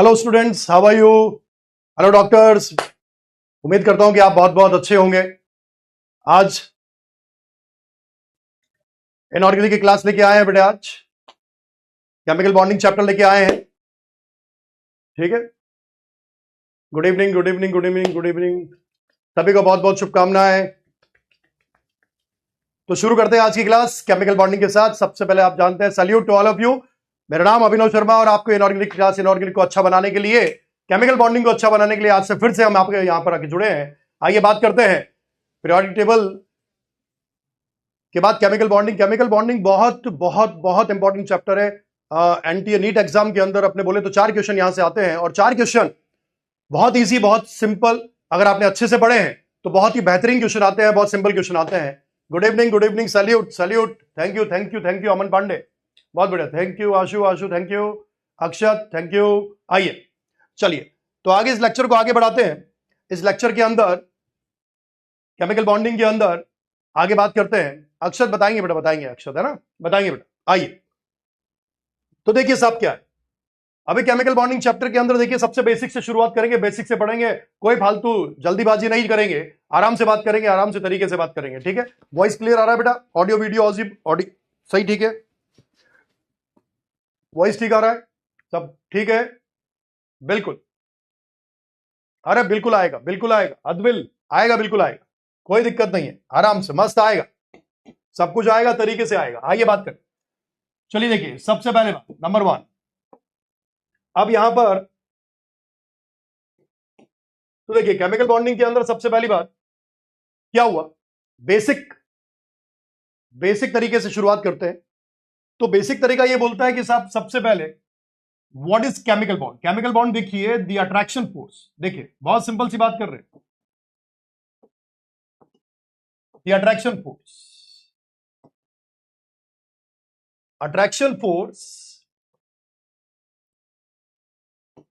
Hello students, how are you? Hello doctors, उम्मीद करता हूं कि आप बहुत बहुत अच्छे होंगे। आज इनऑर्गेनिक की क्लास लेके आए हैं बेटे। आज केमिकल बॉन्डिंग चैप्टर लेके आए हैं। ठीक है, good evening, good evening, good evening, good evening. सभी को बहुत बहुत शुभकामनाएं। तो शुरू करते हैं आज की क्लास केमिकल बॉन्डिंग के साथ। सबसे पहले आप जानते हैं, salute to all of you. मेरा नाम अभिनव शर्मा और आपको इनऑर्गेनिक क्लास, इनऑर्गेनिक को अच्छा बनाने के लिए, केमिकल बॉन्डिंग को अच्छा बनाने के लिए आज से फिर से हम आपके यहां पर आके जुड़े हैं। आइए बात करते हैं पीरियोडिक टेबल के बाद केमिकल बॉन्डिंग। केमिकल बॉन्डिंग बहुत बहुत बहुत इंपॉर्टेंट चैप्टर है। एनटीए नीट एग्जाम के अंदर अपने बोले तो 4 क्वेश्चन यहां से आते हैं, और 4 क्वेश्चन बहुत इजी, बहुत सिंपल। अगर आपने अच्छे से पढ़े हैं तो बहुत ही बेहतरीन क्वेश्चन आते हैं, बहुत सिंपल क्वेश्चन आते हैं। Good evening, good evening, salute salute, thank you thank you thank you. Aman Pandey, बहुत बढ़िया, thank you. Ashu Ashu, thank you. Akshat, thank you. आइए चलिए, तो आगे इस लेक्चर को आगे बढ़ाते हैं। इस लेक्चर के अंदर केमिकल बॉन्डिंग के अंदर आगे बात करते हैं। अक्षत बताएंगे बेटा, बताएंगे, अक्षत है ना, बताएंगे बेटा। आइए, तो देखिए साहब क्या है अभी केमिकल बॉन्डिंग चैप्टर के अंदर। देखिए, सबसे बेसिक से शुरुआत करेंगे, बेसिक से पढ़ेंगे। कोई फालतू जल्दीबाजी नहीं करेंगे, आराम से बात करेंगे, आराम से तरीके से बात करेंगे। ठीक है, वॉइस क्लियर आ रहा है बेटा? ऑडियो वीडियो ऑडियो सही, ठीक है? वॉइस ठीक आ रहा है? सब ठीक है? बिल्कुल, अरे बिल्कुल आएगा, बिल्कुल आएगा, अदबिल आएगा, बिल्कुल आएगा, कोई दिक्कत नहीं है, आराम से मस्त आएगा, सब कुछ आएगा, तरीके से आएगा। आइए बात करें। चलिए देखिए, सबसे पहले बात नंबर 1। अब यहां पर तो देखिए, केमिकल बॉन्डिंग के अंदर सबसे पहली बात क्या हुआ, बेसिक बेसिक तरीके से शुरुआत करते हैं। तो बेसिक तरीका ये बोलता है कि साहब सबसे पहले what is chemical bond. Chemical bond देखिए, द अट्रैक्शन फोर्स। देखिए, बहुत सिंपल सी बात कर रहे हैं, the attraction force. Attraction force,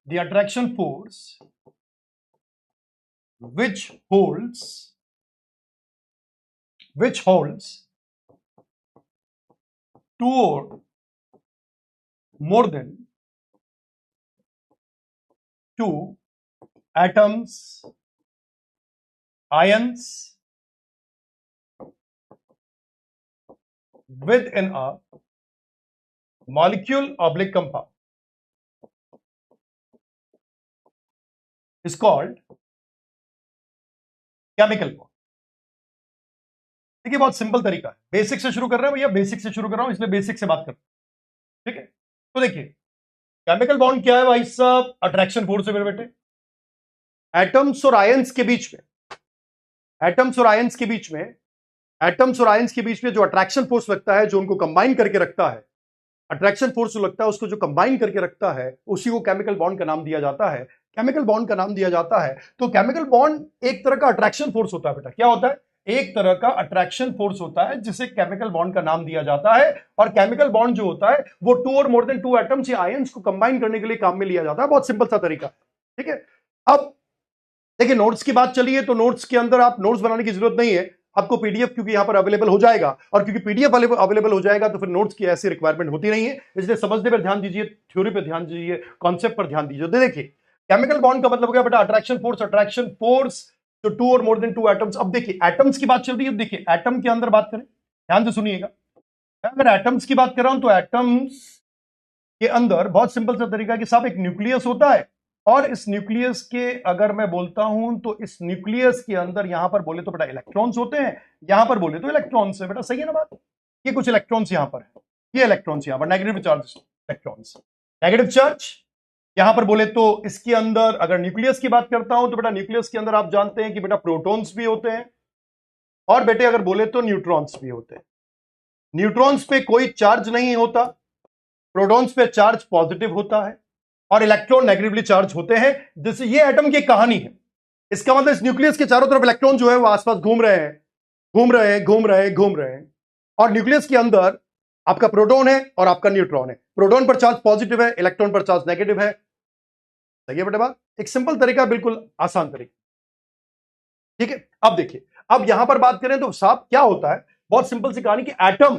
the attraction force which holds two or more than two atoms, ions within a molecule oblique compound is called chemical bond। देखिए, बहुत simple तरीका है, बेसिक से शुरू कर रहे हैं भैया, बेसिक से शुरू कर रहा हूं, इसलिए बेसिक से बात कर रहे हैं। ठीक है, तो देखिए केमिकल बॉन्ड क्या है भाई साहब? अट्रैक्शन फोर्स है मेरे बेटे। एटम्स और आयंस के बीच में, एटम्स और आयंस के बीच में, एटम्स और आयंस के बीच में जो अट्रैक्शन फोर्स लगता है, जो उनको कंबाइन करके रखता है, अट्रैक्शन फोर्स जो लगता है उसको जो कंबाइन करके रखता है, उसी को केमिकल बॉन्ड का नाम दिया जाता है, केमिकल बॉन्ड का नाम दिया जाता है। तो केमिकल बॉन्ड एक तरह का अट्रैक्शन फोर्स होता है बेटा। क्या होता है? एक तरह का अट्रैक्शन फोर्स होता है, जिसे केमिकल बॉन्ड का नाम दिया जाता है। और केमिकल बॉन्ड जो होता है वो 2 और मोर देन 2 एटम्स या आयंस को कंबाइन करने के लिए काम में लिया जाता है। बहुत सिंपल सा तरीका। ठीक है, अब देखिए, नोट्स की बात चली है, तो नोट्स के अंदर आप नोट्स बनाने की जरूरत नहीं है आपको, पीडीएफ क्योंकि यहां पर अवेलेबल हो जाएगा, और क्योंकि पीडीएफ अवेलेबल हो जाएगा तो फिर नोट्स की ऐसी रिक्वायरमेंट होती नहीं है। इसलिए समझने पर ध्यान दीजिए, थ्योरी पर ध्यान दीजिए, कॉन्सेप्ट पर ध्यान दीजिए। तो देखिए, केमिकल बॉन्ड का मतलब हो गया बेटा अट्रैक्शन फोर्स। अट्रैक्शन फोर्स तो 2 और मोर देन 2 एटम्स। अब देखिए, एटम्स की बात चल रही है। देखिए, एटम के अंदर बात करें, ध्यान से सुनिएगा। अगर एटम्स की बात कर रहा हूं तो एटम्स के अंदर बहुत सिंपल सा तरीका है कि साहब एक न्यूक्लियस होता है, और इस न्यूक्लियस के अगर मैं बोलता हूं तो इस न्यूक्लियस के अंदर यहां पर बोले तो बेटा इलेक्ट्रॉन्स होते हैं, यहां पर बोले तो इलेक्ट्रॉन्स है बेटा। सही है ना बात? ये कुछ इलेक्ट्रॉन्स यहां पर है, ये इलेक्ट्रॉन्स यहां पर negative charge electrons, negative charge. यहां पर बोले तो इसके अंदर अगर न्यूक्लियस की बात करता हूं तो बेटा न्यूक्लियस के अंदर आप जानते हैं कि बेटा प्रोटॉन्स भी होते हैं, और बेटे अगर बोले तो न्यूट्रॉन्स भी होते हैं। न्यूट्रॉन्स पे कोई चार्ज नहीं होता, प्रोटॉन्स पे चार्ज पॉजिटिव होता है, और इलेक्ट्रॉन नेगेटिवली चार्ज होते हैं। जैसे ये एटम की कहानी है। इसका मतलब इस न्यूक्लियस के चारों तरफ इलेक्ट्रॉन जो है वो आसपास घूम रहे हैं, घूम रहे हैं, घूम रहे हैं, घूम रहे हैं। और न्यूक्लियस के अंदर आपका प्रोटॉन है और आपका न्यूट्रॉन है। प्रोटॉन पर चार्ज पॉजिटिव है, इलेक्ट्रॉन पर चार्ज नेगेटिव है। सही है बेटा बात? एक सिंपल तरीका, बिल्कुल आसान तरीका। ठीक है, अब देखिए, अब यहां पर बात करें तो साहब क्या होता है, बहुत सिंपल सी कहानी कि एटम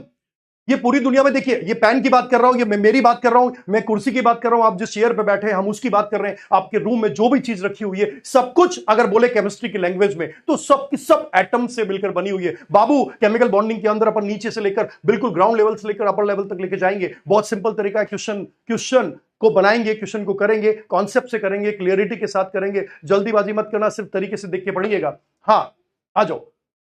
ये पूरी दुनिया में देखिए, ये पेन की बात कर रहा हूं, ये मैं मेरी बात कर रहा हूं, मैं कुर्सी की बात कर रहा हूं, आप जिस चेयर पे बैठे हैं हम उसकी बात कर रहे हैं, आपके रूम में जो भी चीज रखी हुई है सब कुछ अगर बोले केमिस्ट्री की लैंग्वेज में तो सब की सब एटम से मिलकर बनी हुई है बाबू। केमिकल बॉन्डिंग के अंदर अपन नीचे से लेकर बिल्कुल ग्राउंड लेवल से लेकर अपर लेवल तक लेके जाएंगे। बहुत सिंपल तरीका है, क्वेश्चन को बनाएंगे, क्वेश्चन को करेंगे, कॉन्सेप्ट से करेंगे, क्लियरिटी के साथ करेंगे, जल्दीबाजी मत करना, सिर्फ तरीके से देख के पढ़िएगा। हाँ आ जाओ,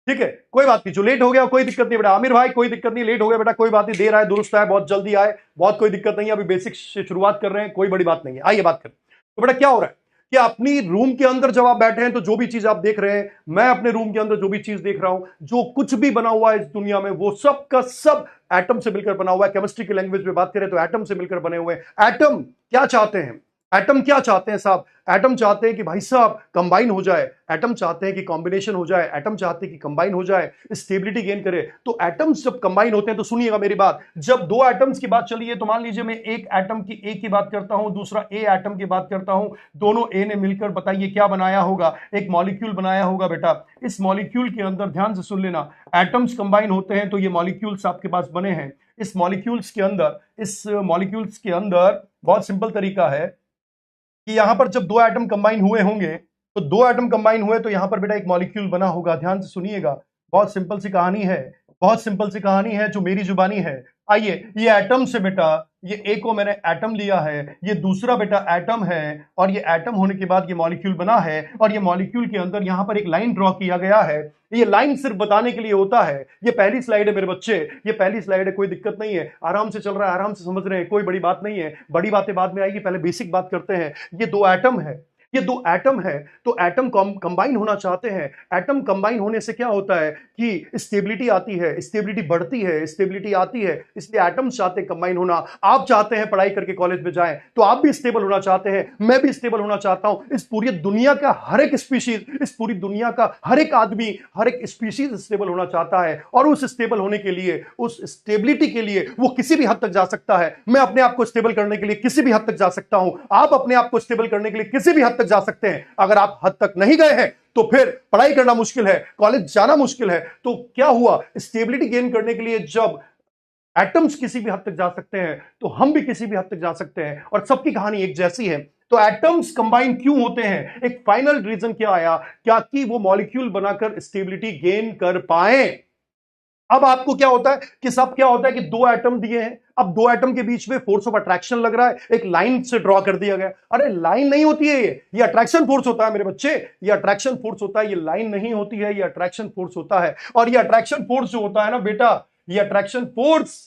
ठीक है, कोई बात नहीं, जो लेट हो गया कोई दिक्कत नहीं बेटा, आमिर भाई कोई दिक्कत नहीं, लेट हो गया बेटा कोई बात नहीं, देर आए दुरुस्त आए, बहुत जल्दी आए बहुत कोई दिक्कत नहीं है, अभी बेसिक से शुरुआत कर रहे हैं, कोई बड़ी बात नहीं है। आइए बात करें तो बेटा क्या हो रहा है कि अपनी रूम के अंदर जब आप बैठे हैं तो जो भी चीज आप देख रहे हैं, मैं अपने रूम के अंदर जो भी चीज देख रहा हूं, जो कुछ भी बना हुआ है इस दुनिया में वो सब का सब एटम से मिलकर बना हुआ है। केमिस्ट्री की लैंग्वेज में बात करें तो एटम से मिलकर बने हुए हैं। एटम क्या चाहते हैं, एटम क्या चाहते हैं साहब, एटम चाहते हैं कि भाई साहब कंबाइन हो जाए, एटम चाहते हैं कि कॉम्बिनेशन हो जाए, एटम चाहते हैं कि कंबाइन हो जाए, स्टेबिलिटी गेन करे। तो एटम्स जब कंबाइन होते हैं तो सुनिएगा मेरी बात, जब दो एटम्स की बात चली है तो मान लीजिए मैं एक एटम की ए की बात करता हूं, दूसरा ए एटम की बात करता हूं, दोनों ए ने मिलकर बताइए क्या बनाया होगा, एक मॉलिक्यूल बनाया होगा बेटा। इस मॉलिक्यूल के अंदर ध्यान से सुन लेना, एटम्स कंबाइन होते हैं तो ये मॉलिक्यूल्स आपके पास बने हैं। इस मॉलिक्यूल्स के अंदर बहुत सिंपल तरीका है कि यहां पर जब दो एटम कंबाइन हुए होंगे तो दो एटम कंबाइन हुए तो यहां पर बेटा एक मॉलिक्यूल बना होगा। ध्यान से सुनिएगा, बहुत सिंपल सी कहानी है, बहुत सिंपल सी कहानी है जो मेरी जुबानी है। आइए, ये एटम से बेटा, ये ए को मैंने एटम लिया है, ये दूसरा बेटा एटम है, और ये एटम होने के बाद ये मॉलिक्यूल बना है, और ये मॉलिक्यूल के अंदर यहां पर एक लाइन ड्रॉ किया गया है। ये लाइन सिर्फ बताने के लिए होता है। ये पहली स्लाइड है मेरे बच्चे, ये पहली स्लाइड है, कोई दिक्कत नहीं है, आराम से चल रहा है, आराम से समझ रहे हैं, कोई बड़ी बात नहीं है, बड़ी बातें बाद में आएगी, पहले बेसिक बात करते हैं। ये दो एटम है, ये दो एटम है, तो एटम कंबाइन होना चाहते हैं। एटम कंबाइन होने से क्या होता है कि स्टेबिलिटी आती है, स्टेबिलिटी बढ़ती है, स्टेबिलिटी आती है, इसलिए एटम चाहते हैं कंबाइन होना। आप चाहते हैं पढ़ाई करके कॉलेज में जाएं तो आप भी स्टेबल होना चाहते हैं, मैं भी स्टेबल होना चाहता हूं। इस पूरी दुनिया का हर एक स्पीशीज, इस पूरी दुनिया का हर एक आदमी, हर एक स्पीशीज स्टेबल होना चाहता है, और उस स्टेबल होने के लिए, उस स्टेबिलिटी के लिए वो किसी भी हद तक जा सकता है। मैं अपने आप को स्टेबल करने के लिए किसी भी हद तक जा सकता हूं, आप अपने आप को स्टेबल करने के लिए किसी भी हद तक जा सकते हैं। अगर आप हद तक नहीं गए हैं तो फिर पढ़ाई करना मुश्किल है, कॉलेज जाना मुश्किल है। तो क्या हुआ, स्टेबिलिटी गेन करने के लिए जब एटम्स किसी भी हद तक जा सकते हैं तो हम भी किसी भी हद तक जा सकते हैं, और सबकी कहानी एक जैसी है। तो एटम्स कंबाइन क्यों होते हैं, एक फाइनल रीजन क्या आया, क्या कि वो मॉलिक्यूल बनाकर स्टेबिलिटी गेन कर पाए। अब आपको क्या होता है कि सब क्या होता है कि दो एटम दिए हैं, अब दो एटम के बीच में फोर्स ऑफ अट्रैक्शन लग रहा है, एक लाइन से ड्रॉ कर दिया गया। अरे लाइन नहीं होती है, ये अट्रैक्शन फोर्स होता है मेरे बच्चे, ये अट्रैक्शन फोर्स होता है, ये लाइन नहीं होती है, ये अट्रैक्शन फोर्स होता है। और ये अट्रैक्शन फोर्स जो होता है ना बेटा, ये अट्रैक्शन फोर्स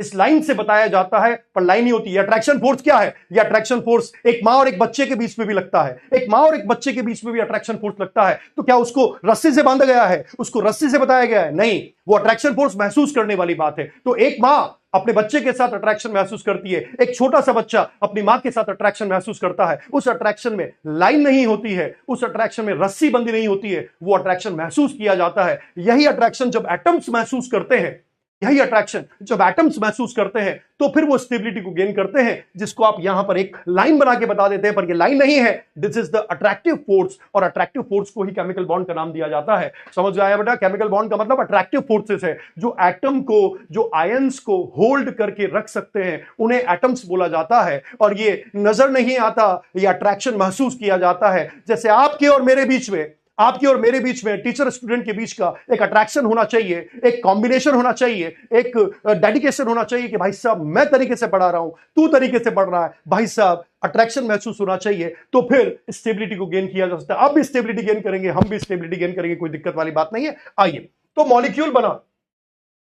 इस लाइन से बताया जाता है, पर लाइन ही होती है। अट्रैक्शन फोर्स क्या है, ये अट्रैक्शन फोर्स एक मां और एक बच्चे के बीच में भी लगता है, एक मां और एक बच्चे के बीच में भी अट्रैक्शन फोर्स लगता है। तो क्या उसको रस्सी से बांधा गया है, उसको रस्सी से बताया गया है? नहीं, वो अट्रैक्शन फोर्स महसूस करने वाली बात है। तो एक मां अपने बच्चे के साथ अट्रैक्शन महसूस करती है, एक छोटा सा बच्चा अपनी मां के साथ अट्रैक्शन महसूस करता है। उस अट्रैक्शन में लाइन नहीं होती है, उस अट्रैक्शन में रस्सी बंदी नहीं होती है, वो अट्रैक्शन महसूस किया जाता है। यही अट्रैक्शन जब एटम्स महसूस करते हैं, यही अट्रैक्शन जब एटम्स महसूस करते हैं तो फिर वो स्टेबिलिटी को गेन करते हैं, जिसको आप यहां पर एक लाइन बना के बता देते हैं, पर ये लाइन नहीं है, this is the attractive force. और अट्रैक्टिव फोर्स को ही केमिकल बॉन्ड का नाम दिया जाता है। समझ आया बेटा, केमिकल बॉन्ड का मतलब अट्रैक्टिव फोर्सेस है, जो एटम को, जो आयंस को होल्ड करके रख सकते हैं, उन्हें एटम्स बोला जाता है। और ये नजर नहीं आता, ये अट्रैक्शन महसूस किया जाता है। जैसे आपके और मेरे बीच में, आपकी और मेरे बीच में, टीचर स्टूडेंट के बीच का एक अट्रैक्शन होना चाहिए, एक कॉम्बिनेशन होना चाहिए, एक डेडिकेशन होना चाहिए कि भाई साहब मैं तरीके से पढ़ा रहा हूं, तू तरीके से पढ़ रहा है, भाई साहब अट्रैक्शन महसूस होना चाहिए। तो फिर स्टेबिलिटी को गेन किया जा सकता है। अब भी स्टेबिलिटी गेन करेंगे, हम भी स्टेबिलिटी गेन करेंगे, कोई दिक्कत वाली बात नहीं है। आइए, तो मॉलिक्यूल बना,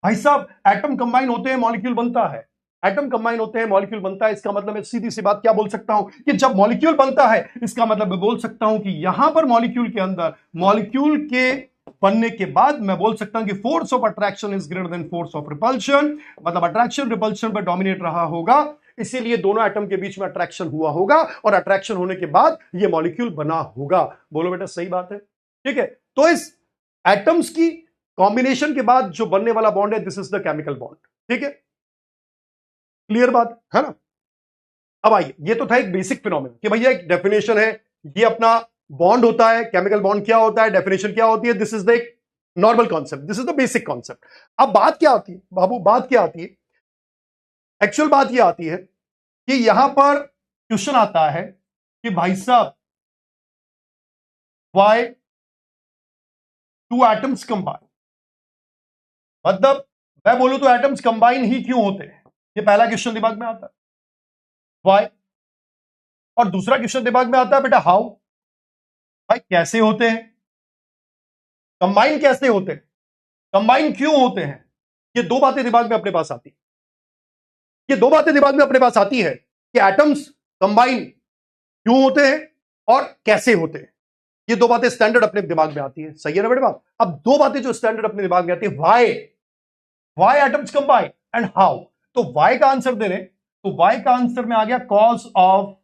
भाई साहब एटम कंबाइन होते हैं, मॉलिक्यूल बनता है, एटम कंबाइन होते हैं, मॉलिक्यूल बनता है। इसका मतलब मैं सीधी सी बात क्या बोल सकता हूं कि जब मॉलिक्यूल बनता है, इसका मतलब मैं बोल सकता हूं कि यहां पर मॉलिक्यूल के अंदर, मॉलिक्यूल के बनने के बाद मैं बोल सकता हूं कि force of attraction is greater than force of repulsion. मतलब अट्रैक्शन रिपल्शन पर डोमिनेट रहा होगा, इसीलिए दोनों एटम के बीच में अट्रैक्शन हुआ होगा, और अट्रैक्शन होने के बाद यह मॉलिक्यूल बना होगा। बोलो बेटा सही बात है, ठीक है। तो इस एटम्स की कॉम्बिनेशन के बाद जो बनने वाला बॉन्ड है, this is the chemical bond, ठीक है, क्लियर बात है ना। अब आइए, ये तो था एक बेसिक फिनोमेना कि भैया एक डेफिनेशन है, ये अपना बॉन्ड होता है, केमिकल बॉन्ड क्या होता है, डेफिनेशन क्या होती है, this is the normal concept, this is the basic concept. अब बात क्या आती है बाबू, बात क्या आती है, एक्चुअल बात यह आती है कि यहां पर क्वेश्चन आता है कि भाई साहब वाई टू एटम्स कंबाइन, मतलब मैं बोलूं तो एटम्स कंबाइन ही क्यों होते हैं, ये पहला क्वेश्चन दिमाग में आता है, वाई। और दूसरा क्वेश्चन दिमाग में आता है बेटा हाउ, भाई कैसे होते हैं, कंबाइन कैसे होते हैं, कंबाइन क्यों होते हैं। ये दो बातें दिमाग में अपने पास आती है, ये दो बातें दिमाग में अपने पास आती है कि एटम्स कंबाइन क्यों होते हैं और कैसे होते हैं। ये दो बातें स्टैंडर्ड अपने दिमाग में आती है, सही है ना बेटे बात। अब दो बातें जो स्टैंडर्ड अपने दिमाग में आती है, why atoms combine and how. तो वाई का आंसर दे रहे, तो वाई का आंसर में आ गया cause of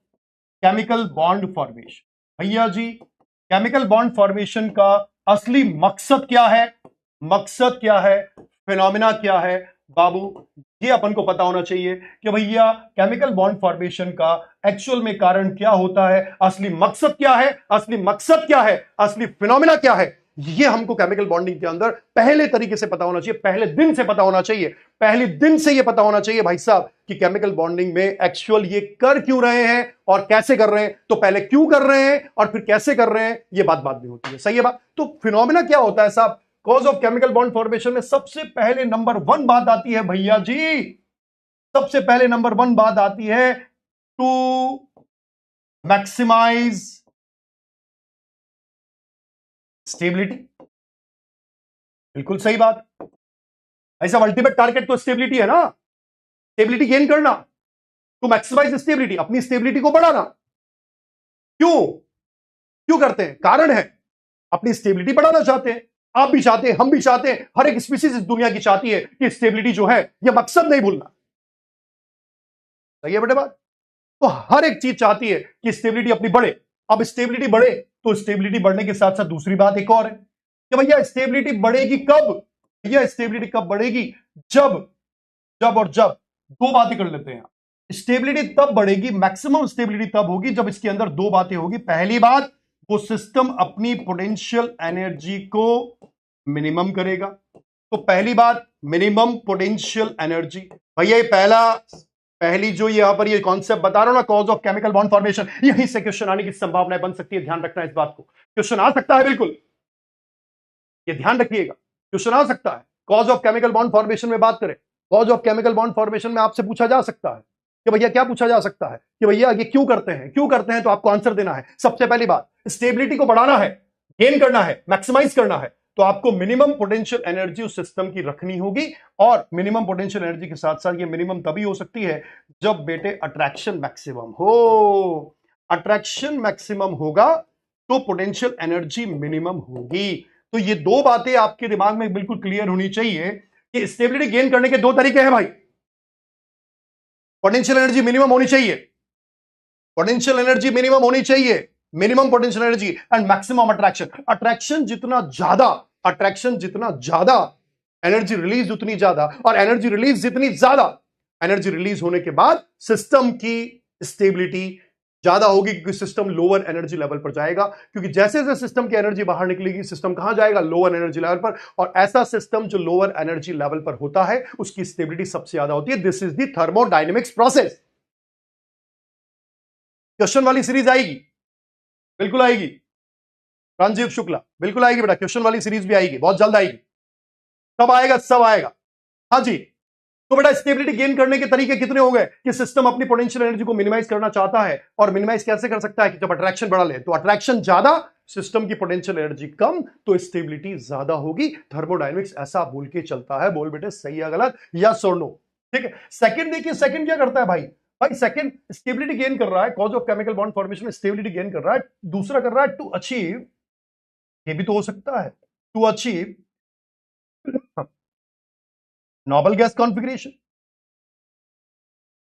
chemical bond formation. भैया जी केमिकल बॉन्ड फॉर्मेशन का असली मकसद क्या है, मकसद क्या है, फिनोमिना क्या है बाबू, ये अपन को पता होना चाहिए कि भैया केमिकल बॉन्ड फॉर्मेशन का एक्चुअल में कारण क्या होता है, असली मकसद क्या है, असली मकसद क्या है, असली फिनोमिना क्या है, ये हमको केमिकल बॉन्डिंग के अंदर पहले तरीके से पता होना चाहिए, पहले दिन से पता होना चाहिए, पहले दिन से ये पता होना चाहिए भाई साहब कि केमिकल बॉन्डिंग में एक्चुअल ये कर क्यों रहे हैं और कैसे कर रहे हैं। तो पहले क्यों कर रहे हैं और फिर कैसे कर रहे हैं, ये बात बाद में होती है, सही है बात। तो फिनोमिना क्या होता है साहब, cause of chemical bond formation में सबसे पहले नंबर 1 बात आती है भैया जी, सबसे पहले नंबर 1 बात आती है टू मैक्सिमाइज स्टेबिलिटी। बिल्कुल सही बात, ऐसा अल्टीमेट टारगेट तो स्टेबिलिटी है ना, स्टेबिलिटी गेन करना, टू मैक्सिमाइज स्टेबिलिटी, अपनी स्टेबिलिटी को बढ़ाना। क्यों क्यों करते हैं, कारण है अपनी स्टेबिलिटी बढ़ाना चाहते हैं, आप भी चाहते हैं, हम भी चाहते हैं, हर एक स्पीसीज इस दुनिया की चाहती है कि स्टेबिलिटी जो है ये मकसद नहीं भूलना, सही है बेटे बात। तो हर एक चीज चाहती है कि स्टेबिलिटी अपनी बढ़े। अब स्टेबिलिटी बढ़े तो स्टेबिलिटी बढ़ने के साथ साथ दूसरी बात एक और है कि भैया स्टेबिलिटी बढ़ेगी कब, भैया स्टेबिलिटी कब बढ़ेगी, जब जब और जब दो बातें कर लेते हैं। स्टेबिलिटी तब बढ़ेगी, मैक्सिमम स्टेबिलिटी तब होगी जब इसके अंदर दो बातें होगी। पहली बात, वो सिस्टम अपनी पोटेंशियल एनर्जी को मिनिमम करेगा। तो पहली बात मिनिमम पोटेंशियल एनर्जी, भैया पहली जो यहां पर ये कॉन्सेप्ट बता रहा हूं ना, cause of chemical bond formation, यहीं से क्वेश्चन आने की संभावना बन सकती है, ध्यान रखना इस बात को। क्वेश्चन आ सकता है, बिल्कुल ये ध्यान रखिएगा, क्वेश्चन आ सकता है। Cause of chemical bond formation में बात करें, cause of chemical bond formation में आपसे पूछा जा सकता है कि भैया क्या पूछा जा सकता है कि भैया ये क्यों करते हैं, क्यों करते हैं, तो आपको आंसर देना है। सबसे पहली बात, स्टेबिलिटी को बढ़ाना है, गेन करना है, मैक्सिमाइज करना है, तो आपको मिनिमम पोटेंशियल एनर्जी उस सिस्टम की रखनी होगी। और मिनिमम पोटेंशियल एनर्जी के साथ साथ ये मिनिमम तभी हो सकती है जब बेटे अट्रैक्शन मैक्सिमम हो, अट्रैक्शन मैक्सिमम होगा तो पोटेंशियल एनर्जी मिनिमम होगी। तो ये दो बातें आपके दिमाग में बिल्कुल क्लियर होनी चाहिए कि स्टेबिलिटी गेन करने के दो तरीके हैं भाई, पोटेंशियल एनर्जी मिनिमम होनी चाहिए, पोटेंशियल एनर्जी मिनिमम होनी चाहिए, minimum potential energy and maximum attraction. Attraction जितना ज्यादा एनर्जी रिलीज उतनी ज्यादा, और एनर्जी रिलीज जितनी ज्यादा, एनर्जी रिलीज होने के बाद सिस्टम की स्टेबिलिटी ज्यादा होगी, क्योंकि सिस्टम लोअर एनर्जी लेवल पर जाएगा। क्योंकि जैसे जैसे सिस्टम की एनर्जी बाहर निकलेगी, सिस्टम कहां जाएगा, लोअर एनर्जी लेवल पर। और ऐसा सिस्टम जो लोअर एनर्जी लेवल पर होता है उसकी स्टेबिलिटी सबसे ज्यादा होती है। This is the thermodynamics process. Question वाली सीरीज आएगी, बिल्कुल आएगी, राजीव शुक्ला बिल्कुल आएगी बेटा, क्वेश्चन वाली सीरीज भी आएगी, बहुत जल्द आएगी, सब आएगा, सब आएगा। हाँ जी, तो बेटा स्टेबिलिटी गेन करने के तरीके कितने हो गए कि सिस्टम अपनी पोटेंशियल एनर्जी को मिनिमाइज करना चाहता है, और मिनिमाइज कैसे कर सकता है कि जब अट्रैक्शन बढ़ा ले, तो अट्रैक्शन ज्यादा, सिस्टम की पोटेंशियल एनर्जी कम, तो स्टेबिलिटी ज्यादा होगी। थर्मोडायनेमिक्स ऐसा बोल के चलता है, बोल बेटे सही है गलत, यस और नो, ठीक है। सेकंड देखिए, सेकंड क्या करता है भाई, सेकंड स्टेबिलिटी गेन कर रहा है, cause of chemical bond formation में स्टेबिलिटी गेन कर रहा है। दूसरा कर रहा है टू अचीव, ये भी तो हो सकता है, to achieve noble gas configuration,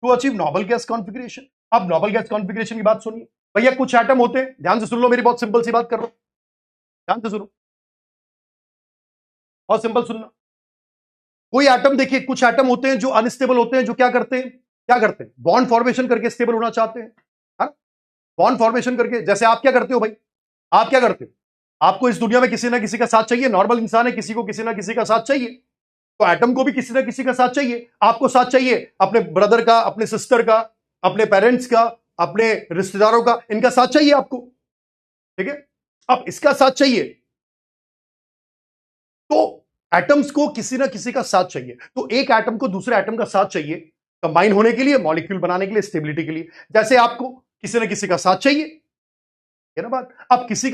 to achieve noble gas configuration. अब नोबल गैस कॉन्फिगरेशन की बात सुनिए भैया, कुछ एटम होते हैं, ध्यान से सुन लो, मेरी बहुत सिंपल सी बात कर रहा हूं, ध्यान से सुनो, बहुत सिंपल सुनना। कोई एटम देखिए, कुछ एटम होते हैं जो अनस्टेबल होते हैं, जो क्या करते हैं, बॉन्ड फॉर्मेशन करके स्टेबल होना चाहते हैं, बॉन्ड फॉर्मेशन करके। जैसे आप क्या करते हो भाई, आप क्या करते हो, आपको इस दुनिया में किसी ना किसी का साथ चाहिए, नॉर्मल इंसान है, किसी को किसी ना किसी का साथ चाहिए। तो एटम को भी किसी ना किसी का साथ चाहिए। आपको साथ चाहिए अपने ब्रदर का, अपने सिस्टर का, अपने पेरेंट्स का, अपने रिश्तेदारों का, इनका साथ चाहिए आपको, ठीक है। अब इसका साथ चाहिए तो एटम्स को किसी ना किसी का साथ चाहिए। तो एक एटम को दूसरे एटम का साथ चाहिए कंबाइन होने के लिए, मॉलिक्यूल बनाने के लिए, स्टेबिलिटी के लिए। जैसे आपको किसी ना किसी का साथ चाहिए, है ना बात। अब किसी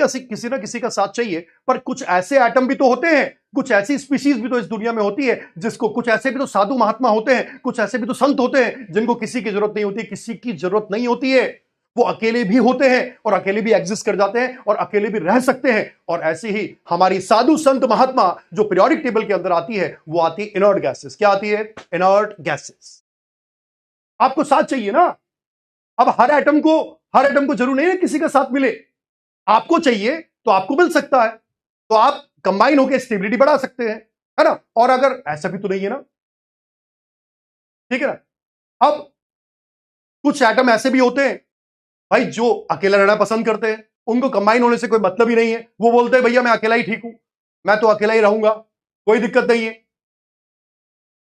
ना किसी का साथ चाहिए, पर कुछ ऐसे एटम भी तो होते हैं, कुछ ऐसी स्पीशीज भी तो इस दुनिया में होती है जिसको, कुछ ऐसे भी तो साधु महात्मा होते हैं, कुछ ऐसे भी तो संत होते हैं जिनको किसी की जरूरत नहीं होती, किसी की जरूरत नहीं होती है। वो अकेले भी होते हैं और अकेले भी एग्जिस्ट कर जाते हैं और अकेले भी रह सकते हैं। और ऐसे ही हमारी साधु संत महात्मा जो पीरियोडिक टेबल के अंदर आती है, वो आती है इनर्ट गैसेस। क्या आती है? Inert gases. आपको साथ चाहिए ना। अब हर एटम को जरूर नहीं है किसी का साथ मिले। आपको चाहिए तो आपको मिल सकता है, तो आप कंबाइन होकर स्टेबिलिटी बढ़ा सकते हैं, है ना। और अगर ऐसा भी तो नहीं है ना, ठीक है ना। अब कुछ एटम ऐसे भी होते हैं भाई जो अकेला रहना पसंद करते हैं, उनको कंबाइन होने से कोई मतलब ही नहीं है। वो बोलते हैं भैया मैं अकेला ही ठीक हूं, मैं तो अकेला ही रहूंगा, कोई दिक्कत नहीं है,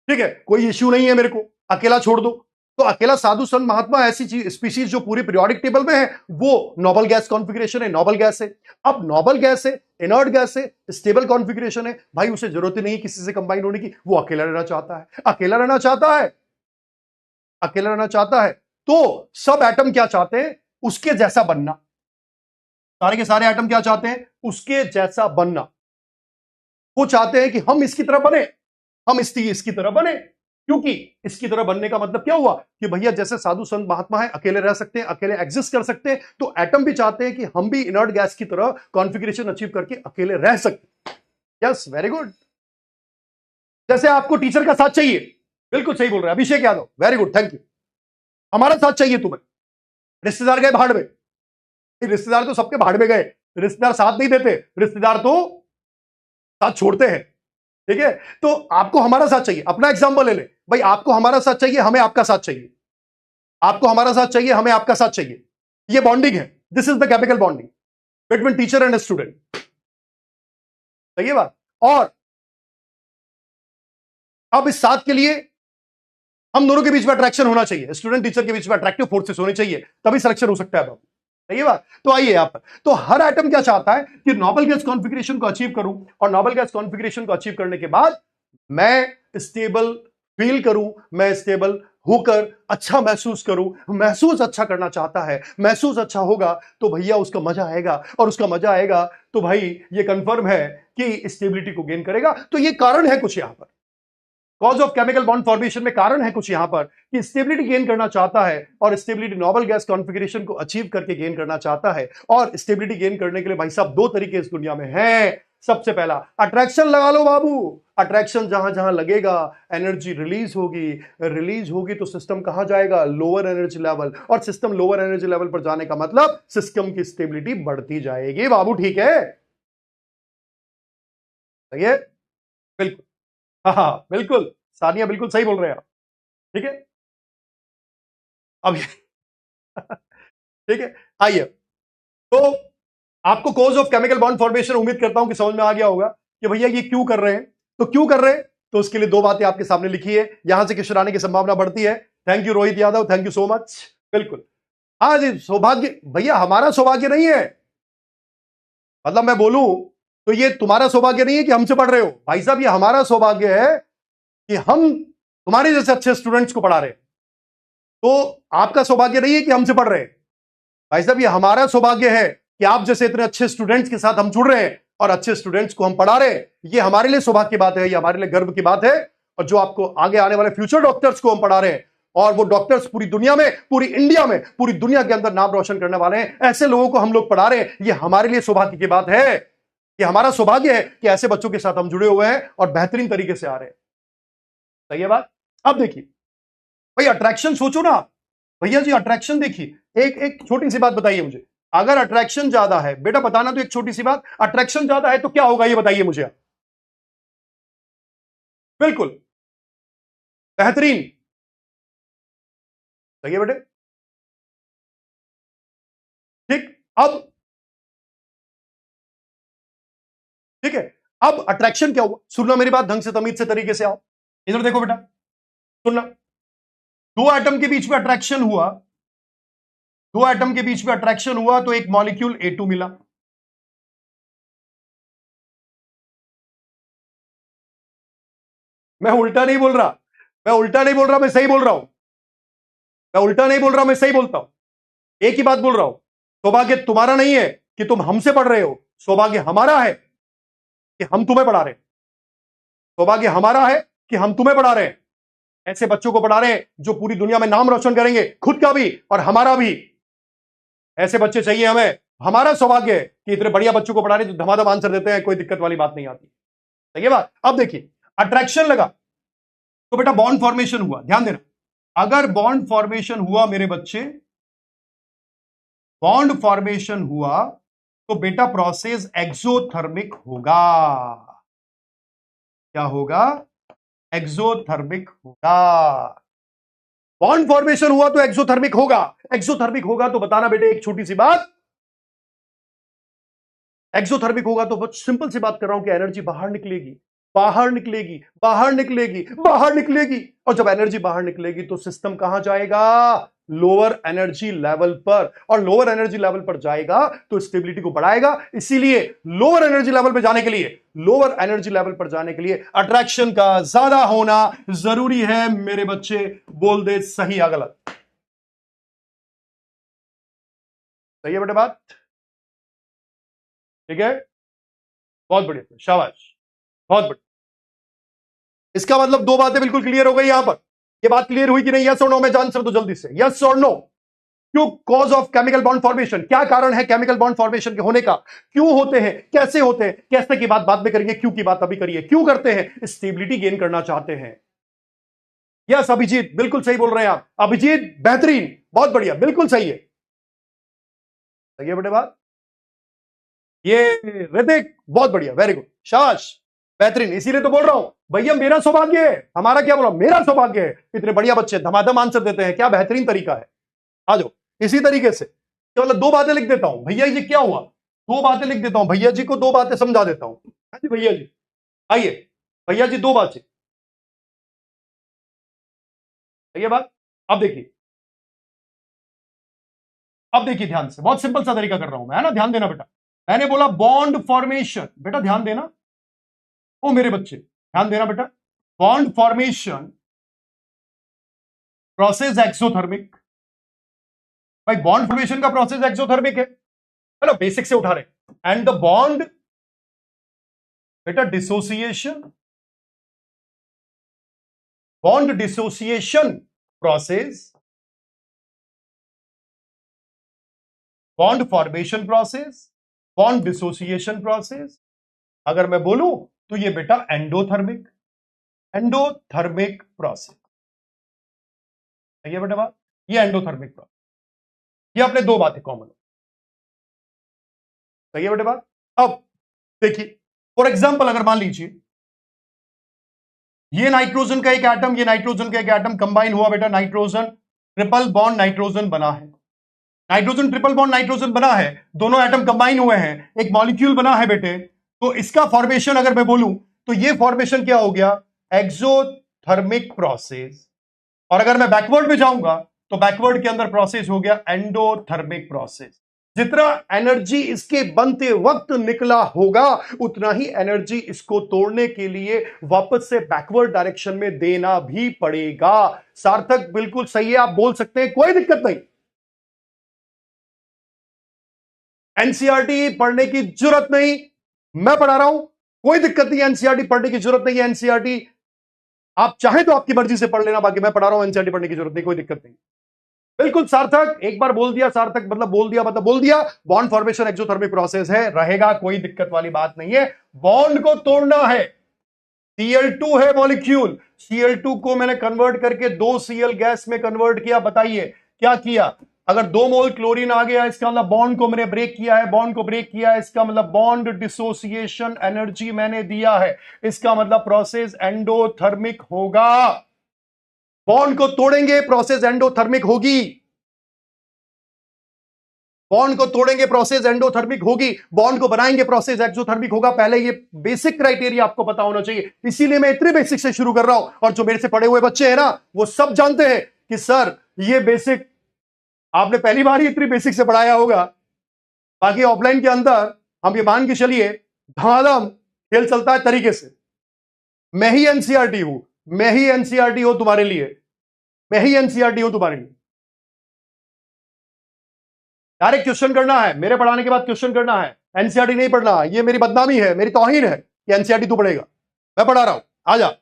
ठीक है, कोई इश्यू नहीं है, मेरे को अकेला छोड़ दो। तो अकेला साधु संत महात्मा ऐसी चीज स्पीशीज जो पूरी पीरियोडिक टेबल में है, वो नोबल गैस कॉन्फ़िगरेशन है, नोबल गैस है। अब नोबल गैस है, इनर्ट गैस है, स्टेबल कॉन्फ़िगरेशन है, भाई उसे जरूरत ही नहीं है किसी से कंबाइन होने की। वो अकेला रहना चाहता है, अकेला रहना चाहता है, अकेला रहना चाहता है। तो सब एटम क्या चाहते हैं? उसके जैसा बनना। सारे के सारे एटम क्या चाहते हैं? उसके जैसा बनना। वो चाहते हैं कि हम इसकी तरह बने, हम इसकी तरह बने। क्योंकि इसकी तरह बनने का मतलब क्या हुआ कि भैया जैसे साधु संत महात्मा है, अकेले रह सकते हैं, अकेले एग्जिस्ट कर सकते हैं, तो एटम भी चाहते हैं कि हम भी इनर्ट गैस की तरह कॉन्फ़िगरेशन अचीव करके अकेले रह सकते। Yes, very good. जैसे आपको टीचर का साथ चाहिए, बिल्कुल सही बोल रहे हैं Abhishek Yadav, very good, thank you. हमारा साथ चाहिए तुम्हें। रिश्तेदार गए भाड़ में, रिश्तेदार तो सबके भाड़ में गए, रिश्तेदार साथ नहीं देते, रिश्तेदार तो साथ छोड़ते हैं, ठीक है। तो आपको हमारा साथ चाहिए, अपना एग्जांपल ले ले भाई, आपको हमारा साथ चाहिए, हमें आपका साथ चाहिए, आपको हमारा साथ चाहिए, हमें आपका साथ चाहिए। ये बॉन्डिंग है, this is the chemical bonding between teacher and student. सही है बात। और अब इस साथ के लिए हम दोनों के बीच में अट्रैक्शन होना चाहिए, स्टूडेंट टीचर के बीच में अट्रैक्टिव फोर्सेस होने चाहिए, तभी सिलेक्शन हो सकता है बाबू। सही है बात। तो आइए यहां पर, तो हर एटम क्या चाहता है कि नोबल गैस कॉन्फ़िगरेशन को अचीव करूं, और नोबल गैस कॉन्फ़िगरेशन को अचीव करने के बाद मैं स्टेबल फील करूं, मैं स्टेबल होकर अच्छा महसूस करूं। महसूस अच्छा करना चाहता है, महसूस अच्छा होगा तो भैया उसका मजा आएगा, और उसका मजा आएगा तो भाई ये कंफर्म है कि स्टेबिलिटी को गेन करेगा। तो ये कारण है कुछ यहां पर, cause of chemical bond formation में कारण है कुछ यहां पर कि स्टेबिलिटी गेन करना चाहता है, और स्टेबिलिटी नोबल गैस कॉन्फ़िगरेशन को अचीव करके गेन करना चाहता है। और स्टेबिलिटी गेन करने के लिए भाई साहब दो तरीके इस दुनिया में हैं। सबसे पहला अट्रैक्शन लगा लो बाबू, अट्रैक्शन जहां जहां लगेगा एनर्जी रिलीज होगी, रिलीज होगी तो सिस्टम कहां जाएगा? Lower energy level. और सिस्टम लोअर एनर्जी लेवल पर जाने का मतलब सिस्टम की स्टेबिलिटी बढ़ती जाएगी बाबू, ठीक है। सही है, बिल्कुल। हाँ हाँ बिल्कुल, सानिया बिल्कुल सही बोल रहे हैं आप, ठीक है। अब ठीक है, आइए। तो आपको cause of chemical bond formation उम्मीद करता हूं कि समझ में आ गया होगा कि भैया ये क्यों कर रहे हैं। तो क्यों कर रहे हैं, तो उसके लिए दो बातें आपके सामने लिखी है, यहां से क्वेश्चन आने की संभावना बढ़ती है। Thank you Rohit Yadav, thank you so much. बिल्कुल, हाँ जी, सौभाग्य भैया हमारा सौभाग्य नहीं है, मतलब मैं बोलूं तो ये तुम्हारा सौभाग्य नहीं है कि हमसे पढ़ रहे हो भाई साहब, ये हमारा सौभाग्य है कि हम तुम्हारे जैसे अच्छे स्टूडेंट्स को पढ़ा रहे हैं। तो आपका सौभाग्य नहीं है कि हमसे पढ़ रहे हैं भाई साहब, ये हमारा सौभाग्य है कि आप जैसे इतने अच्छे स्टूडेंट्स के साथ हम जुड़ रहे हैं और अच्छे स्टूडेंट्स को हम पढ़ा रहे हैं। ये हमारे लिए सौभाग्य की बात है, ये हमारे लिए गर्व की बात है। और जो आपको आगे आने वाले फ्यूचर डॉक्टर्स को हम पढ़ा रहे हैं, और वो डॉक्टर्स पूरी दुनिया में, पूरी इंडिया में, पूरी दुनिया के अंदर नाम रोशन करने वाले हैं, ऐसे लोगों को हम लोग पढ़ा रहे हैं। ये हमारे लिए सौभाग्य की बात है, ये हमारा सौभाग्य है कि ऐसे बच्चों के साथ हम जुड़े हुए हैं और बेहतरीन तरीके से आ रहे हैं। सही है बात। अब देखिए भाई, अट्रैक्शन सोचो ना भैया जी, अट्रैक्शन देखिए, एक एक छोटी सी बात बताइए मुझे, अगर अट्रैक्शन ज्यादा है, बेटा बताना तो एक छोटी सी बात, अट्रैक्शन ज्यादा है तो क्या होगा ये बताइए मुझे आप। बिल्कुल, बेहतरीन। सही है बेटे, ठीक। अब ठीक है, अब अट्रैक्शन क्या हुआ, सुनना मेरी बात ढंग से, तमीज से, तरीके से आओ, इधर देखो बेटा, सुनना। दो एटम के बीच में अट्रैक्शन हुआ, दो एटम के बीच में अट्रैक्शन हुआ तो एक मॉलिक्यूल A2 मिला। मैं उल्टा नहीं बोल रहा, मैं उल्टा नहीं बोल रहा, मैं सही बोल रहा हूं, मैं उल्टा नहीं बोल रहा, मैं सही बोलता हूं, एक ही बात बोल रहा हूं। सौभाग्य तुम्हारा नहीं है कि तुम हमसे पढ़ रहे हो, सौभाग्य हमारा है कि हम तुम्हें पढ़ा रहे हैं, सौभाग्य हमारा है कि हम तुम्हें पढ़ा रहे हैं, ऐसे बच्चों को पढ़ा रहे हैं जो पूरी दुनिया में नाम रोशन करेंगे, खुद का भी और हमारा भी। ऐसे बच्चे चाहिए हमें, हमारा सौभाग्य है कि इतने बढ़िया बच्चों को पढ़ा रहे जो धमाधम आंसर देते हैं, कोई दिक्कत वाली बात नहीं आती। सही है बात। अब देखिए, अट्रैक्शन लगा तो बेटा बॉन्ड फॉर्मेशन हुआ, ध्यान देना, अगर बॉन्ड फॉर्मेशन हुआ मेरे बच्चे, बॉन्ड फॉर्मेशन हुआ तो बेटा प्रोसेस एक्सोथर्मिक होगा। क्या होगा? एक्सोथर्मिक होगा। बॉन्ड फॉर्मेशन हुआ तो एक्सोथर्मिक होगा, एक्सोथर्मिक होगा तो बताना बेटे एक छोटी सी बात, एक्सोथर्मिक होगा तो बहुत सिंपल सी बात कर रहा हूं कि एनर्जी बाहर निकलेगी, बाहर निकलेगी, बाहर निकलेगी, बाहर निकलेगी, और जब एनर्जी बाहर निकलेगी तो सिस्टम कहां जाएगा? लोअर एनर्जी लेवल पर, और लोअर एनर्जी लेवल पर जाएगा तो स्टेबिलिटी को बढ़ाएगा। इसीलिए लोअर एनर्जी लेवल पर जाने के लिए, लोअर एनर्जी लेवल पर जाने के लिए अट्रैक्शन का ज्यादा होना जरूरी है मेरे बच्चे। बोल दे सही या गलत? सही है बेटे बात? ठीक है, बहुत बढ़िया, शाबाश, बहुत बढ़िया। इसका मतलब दो बातें बिल्कुल क्लियर हो गई यहां पर। ये बात क्लियर हुई कि नहीं? यस और नो में आंसर दो जल्दी से, यस और नो। क्यों? Cause of chemical bond formation, क्या कारण है केमिकल बॉन्ड फॉर्मेशन के होने का? क्यों होते हैं, कैसे होते हैं, कैसे की बात बाद में करेंगे, क्यों की बात अभी करिए। क्यों करते हैं? स्टेबिलिटी गेन करना चाहते हैं। यस अभिजीत, बिल्कुल सही बोल रहे हैं आप, अभिजीत बेहतरीन, बहुत बढ़िया, बिल्कुल सही है। सही है बेटे बात? ये ऋतिक बहुत बढ़िया, वेरी गुड, शाबाश, बेहतरीन। इसीलिए तो बोल रहा हूं भैया, मेरा सौभाग्य है, हमारा क्या बोला, मेरा सौभाग्य है, इतने बढ़िया बच्चे धमाधम आंसर देते हैं, क्या बेहतरीन तरीका है। आ जाओ इसी तरीके से। चलो दो बातें लिख देता हूं भैया जी, क्या हुआ, दो बातें लिख देता हूं भैया जी को, दो बातें समझा देता हूं। हाँ जी भैया जी, आइए भैया जी, दो बातें। ये बात, अब देखिए, अब देखिए ध्यान से, बहुत सिंपल सा तरीका कर रहा हूं मैं, है ना, ध्यान देना बेटा। मैंने बोला बॉन्ड फॉर्मेशन, बेटा ध्यान देना, ओ मेरे बच्चे ध्यान देना बेटा, बॉन्ड फॉर्मेशन प्रोसेस एक्सोथर्मिक। भाई बॉन्ड फॉर्मेशन का प्रोसेस एक्सोथर्मिक है ना, बेसिक से उठा रहे। एंड द बॉन्ड बेटा dissociation, bond dissociation process, bond formation process, bond dissociation process, अगर मैं बोलूं तो ये बेटा एंडोथर्मिक, एंडोथर्मिक प्रोसेस। ये बेटा बात, ये एंडोथर्मिक प्रोसेस, ये अपने दो बातें कॉमन। सही है बेटे बात। अब देखिए फॉर एग्जांपल, अगर मान लीजिए ये नाइट्रोजन का एक एटम, ये नाइट्रोजन का एक एटम कंबाइन हुआ बेटा, नाइट्रोजन ट्रिपल बॉन्ड नाइट्रोजन बना है, नाइट्रोजन ट्रिपल बॉन्ड नाइट्रोजन बना है, दोनों एटम कंबाइन हुए हैं, एक मॉलिक्यूल बना है बेटे। तो इसका फॉर्मेशन अगर मैं बोलूं तो ये फॉर्मेशन क्या हो गया? Exothermic process. और अगर मैं बैकवर्ड में जाऊंगा तो बैकवर्ड के अंदर प्रोसेस हो गया एंडोथर्मिक प्रोसेस। जितना एनर्जी इसके बनते वक्त निकला होगा उतना ही एनर्जी इसको तोड़ने के लिए वापस से बैकवर्ड डायरेक्शन में देना भी पड़ेगा। सार्थक बिल्कुल सही है, आप बोल सकते हैं, कोई दिक्कत नहीं। एनसीईआरटी पढ़ने की जरूरत नहीं, मैं पढ़ा रहा हूं, कोई दिक्कत नहीं, एनसीईआरटी पढ़ने की जरूरत नहीं है। एनसीईआरटी आप चाहे तो आपकी मर्जी से पढ़ लेना, बाकी मैं पढ़ा रहा हूं, एनसीईआरटी पढ़ने की जरूरत नहीं, कोई दिक्कत नहीं। बिल्कुल सार्थक, एक बार बोल दिया सार्थक, मतलब बोल दिया मतलब बोल दिया। बॉन्ड फॉर्मेशन एक्सोथर्मिक प्रोसेस है, रहेगा, कोई दिक्कत वाली बात नहीं है। बॉन्ड को तोड़ना है, Cl2 है मॉलिक्यूल, Cl2 को मैंने कन्वर्ट करके 2Cl गैस में कन्वर्ट किया। बताइए क्या किया? अगर 2 मोल क्लोरीन आ गया, इसका मतलब बॉन्ड को मैंने ब्रेक किया है, बॉन्ड को ब्रेक किया है, इसका मतलब बॉन्ड डिसोसिएशन एनर्जी मैंने दिया है, इसका मतलब प्रोसेस एंडोथर्मिक होगा। बॉन्ड को तोड़ेंगे, प्रोसेस एंडोथर्मिक होगी। बॉन्ड को तोड़ेंगे प्रोसेस एंडोथर्मिक होगी, बॉन्ड को बनाएंगे प्रोसेस एक्सोथर्मिक होगा। पहले ये बेसिक क्राइटेरिया आपको पता होना चाहिए, इसीलिए मैं इतने बेसिक से शुरू कर रहा हूं। और जो मेरे से पढ़े हुए बच्चे हैं ना, वो सब जानते हैं कि सर ये बेसिक आपने पहली बार ही इतनी बेसिक से पढ़ाया होगा। बाकी ऑफलाइन के अंदर हम ये मान के चलिए धमाधम खेल चलता है तरीके से। मैं ही एनसीईआरटी हूं, मैं ही एनसीईआरटी हूं तुम्हारे लिए, मैं ही एनसीईआरटी हूं तुम्हारे लिए। डायरेक्ट क्वेश्चन करना है, मेरे पढ़ाने के बाद क्वेश्चन करना है, एनसीईआरटी नहीं पढ़ना। ये मेरी बदनामी है, मेरी तौहीन है कि एनसीईआरटी तू पढ़ेगा, मैं पढ़ा रहा हूं, आजा।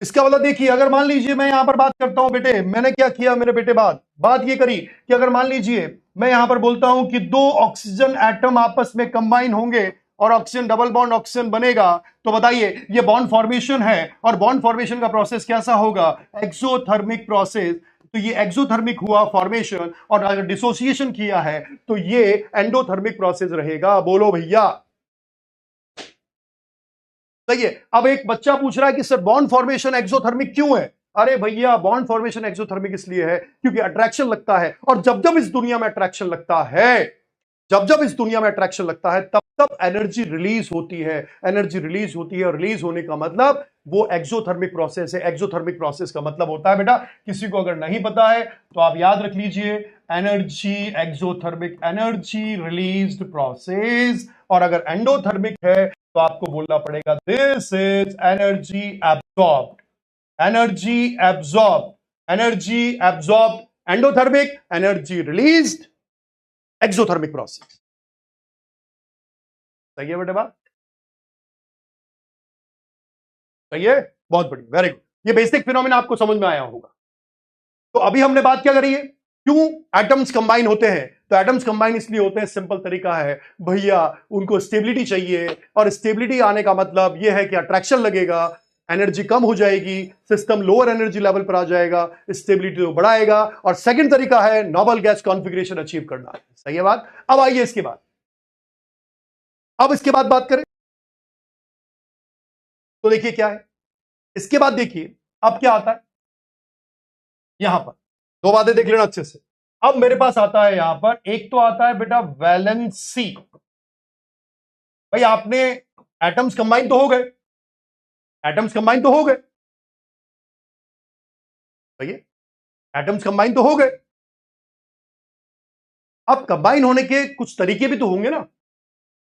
इसका मतलब देखिए, अगर मान लीजिए मैं यहां पर बात करता हूं, बेटे मैंने क्या किया मेरे बेटे, बात ये करी कि अगर मान लीजिए मैं यहां पर बोलता हूं कि दो ऑक्सीजन एटम आपस में कंबाइन होंगे और ऑक्सीजन डबल बॉन्ड ऑक्सीजन बनेगा, तो बताइए ये बॉन्ड फॉर्मेशन है। और बॉन्ड फॉर्मेशन का प्रोसेस कैसा होगा? Exothermic process. तो ये एक्सोथर्मिक हुआ फॉर्मेशन, और अगर डिसोसिएशन किया है तो ये एंडोथर्मिक प्रोसेस रहेगा। बोलो भैया, सही है। अब एक बच्चा पूछ रहा है कि सर बॉन्ड फॉर्मेशन एक्सोथर्मिक क्यों है? अरे भैया, बॉन्ड फॉर्मेशन एक्सोथर्मिक इसलिए है क्योंकि अट्रैक्शन लगता है, और जब जब इस दुनिया में अट्रैक्शन लगता है, जब जब इस दुनिया में अट्रैक्शन लगता है, तब तब एनर्जी रिलीज होती है। एनर्जी रिलीज होती है, और रिलीज होने का मतलब वो एक्सोथर्मिक प्रोसेस है। एक्सोथर्मिक प्रोसेस का मतलब होता है, बेटा किसी को अगर नहीं पता है तो आप याद रख लीजिए, energy exothermic, energy released process. और अगर एंडोथर्मिक है तो आपको बोलना पड़ेगा this is energy absorbed, energy absorbed, energy absorbed endothermic, energy released exothermic process. सही है बेटे बात? सही है, बहुत बढ़िया, वेरी गुड। ये बेसिक फिनोमेना आपको समझ में आया होगा। तो अभी हमने बात क्या करी है, क्यों एटम्स कंबाइन होते हैं? तो एटम्स कंबाइन इसलिए होते हैं, सिंपल तरीका है भैया, उनको स्टेबिलिटी चाहिए, और स्टेबिलिटी आने का मतलब यह है कि अट्रैक्शन लगेगा, एनर्जी कम हो जाएगी, सिस्टम लोअर एनर्जी लेवल पर आ जाएगा, स्टेबिलिटी तो बढ़ाएगा। और सेकंड तरीका है नोबल गैस कॉन्फ़िगरेशन अचीव करना है। सही है बात? अब आइए इसके बाद, अब इसके बाद बात करें तो देखिए क्या है इसके बाद। देखिए अब क्या आता है यहां पर, दो बातें देख लेना अच्छे से। अब मेरे पास आता है यहां पर, एक तो आता है बेटा वैलेंसी। भाई आपने एटम्स कंबाइन तो हो गए, एटम्स कंबाइन तो हो गए, भैया एटम्स कंबाइन तो हो गए। अब कंबाइन होने के कुछ तरीके भी तो होंगे ना,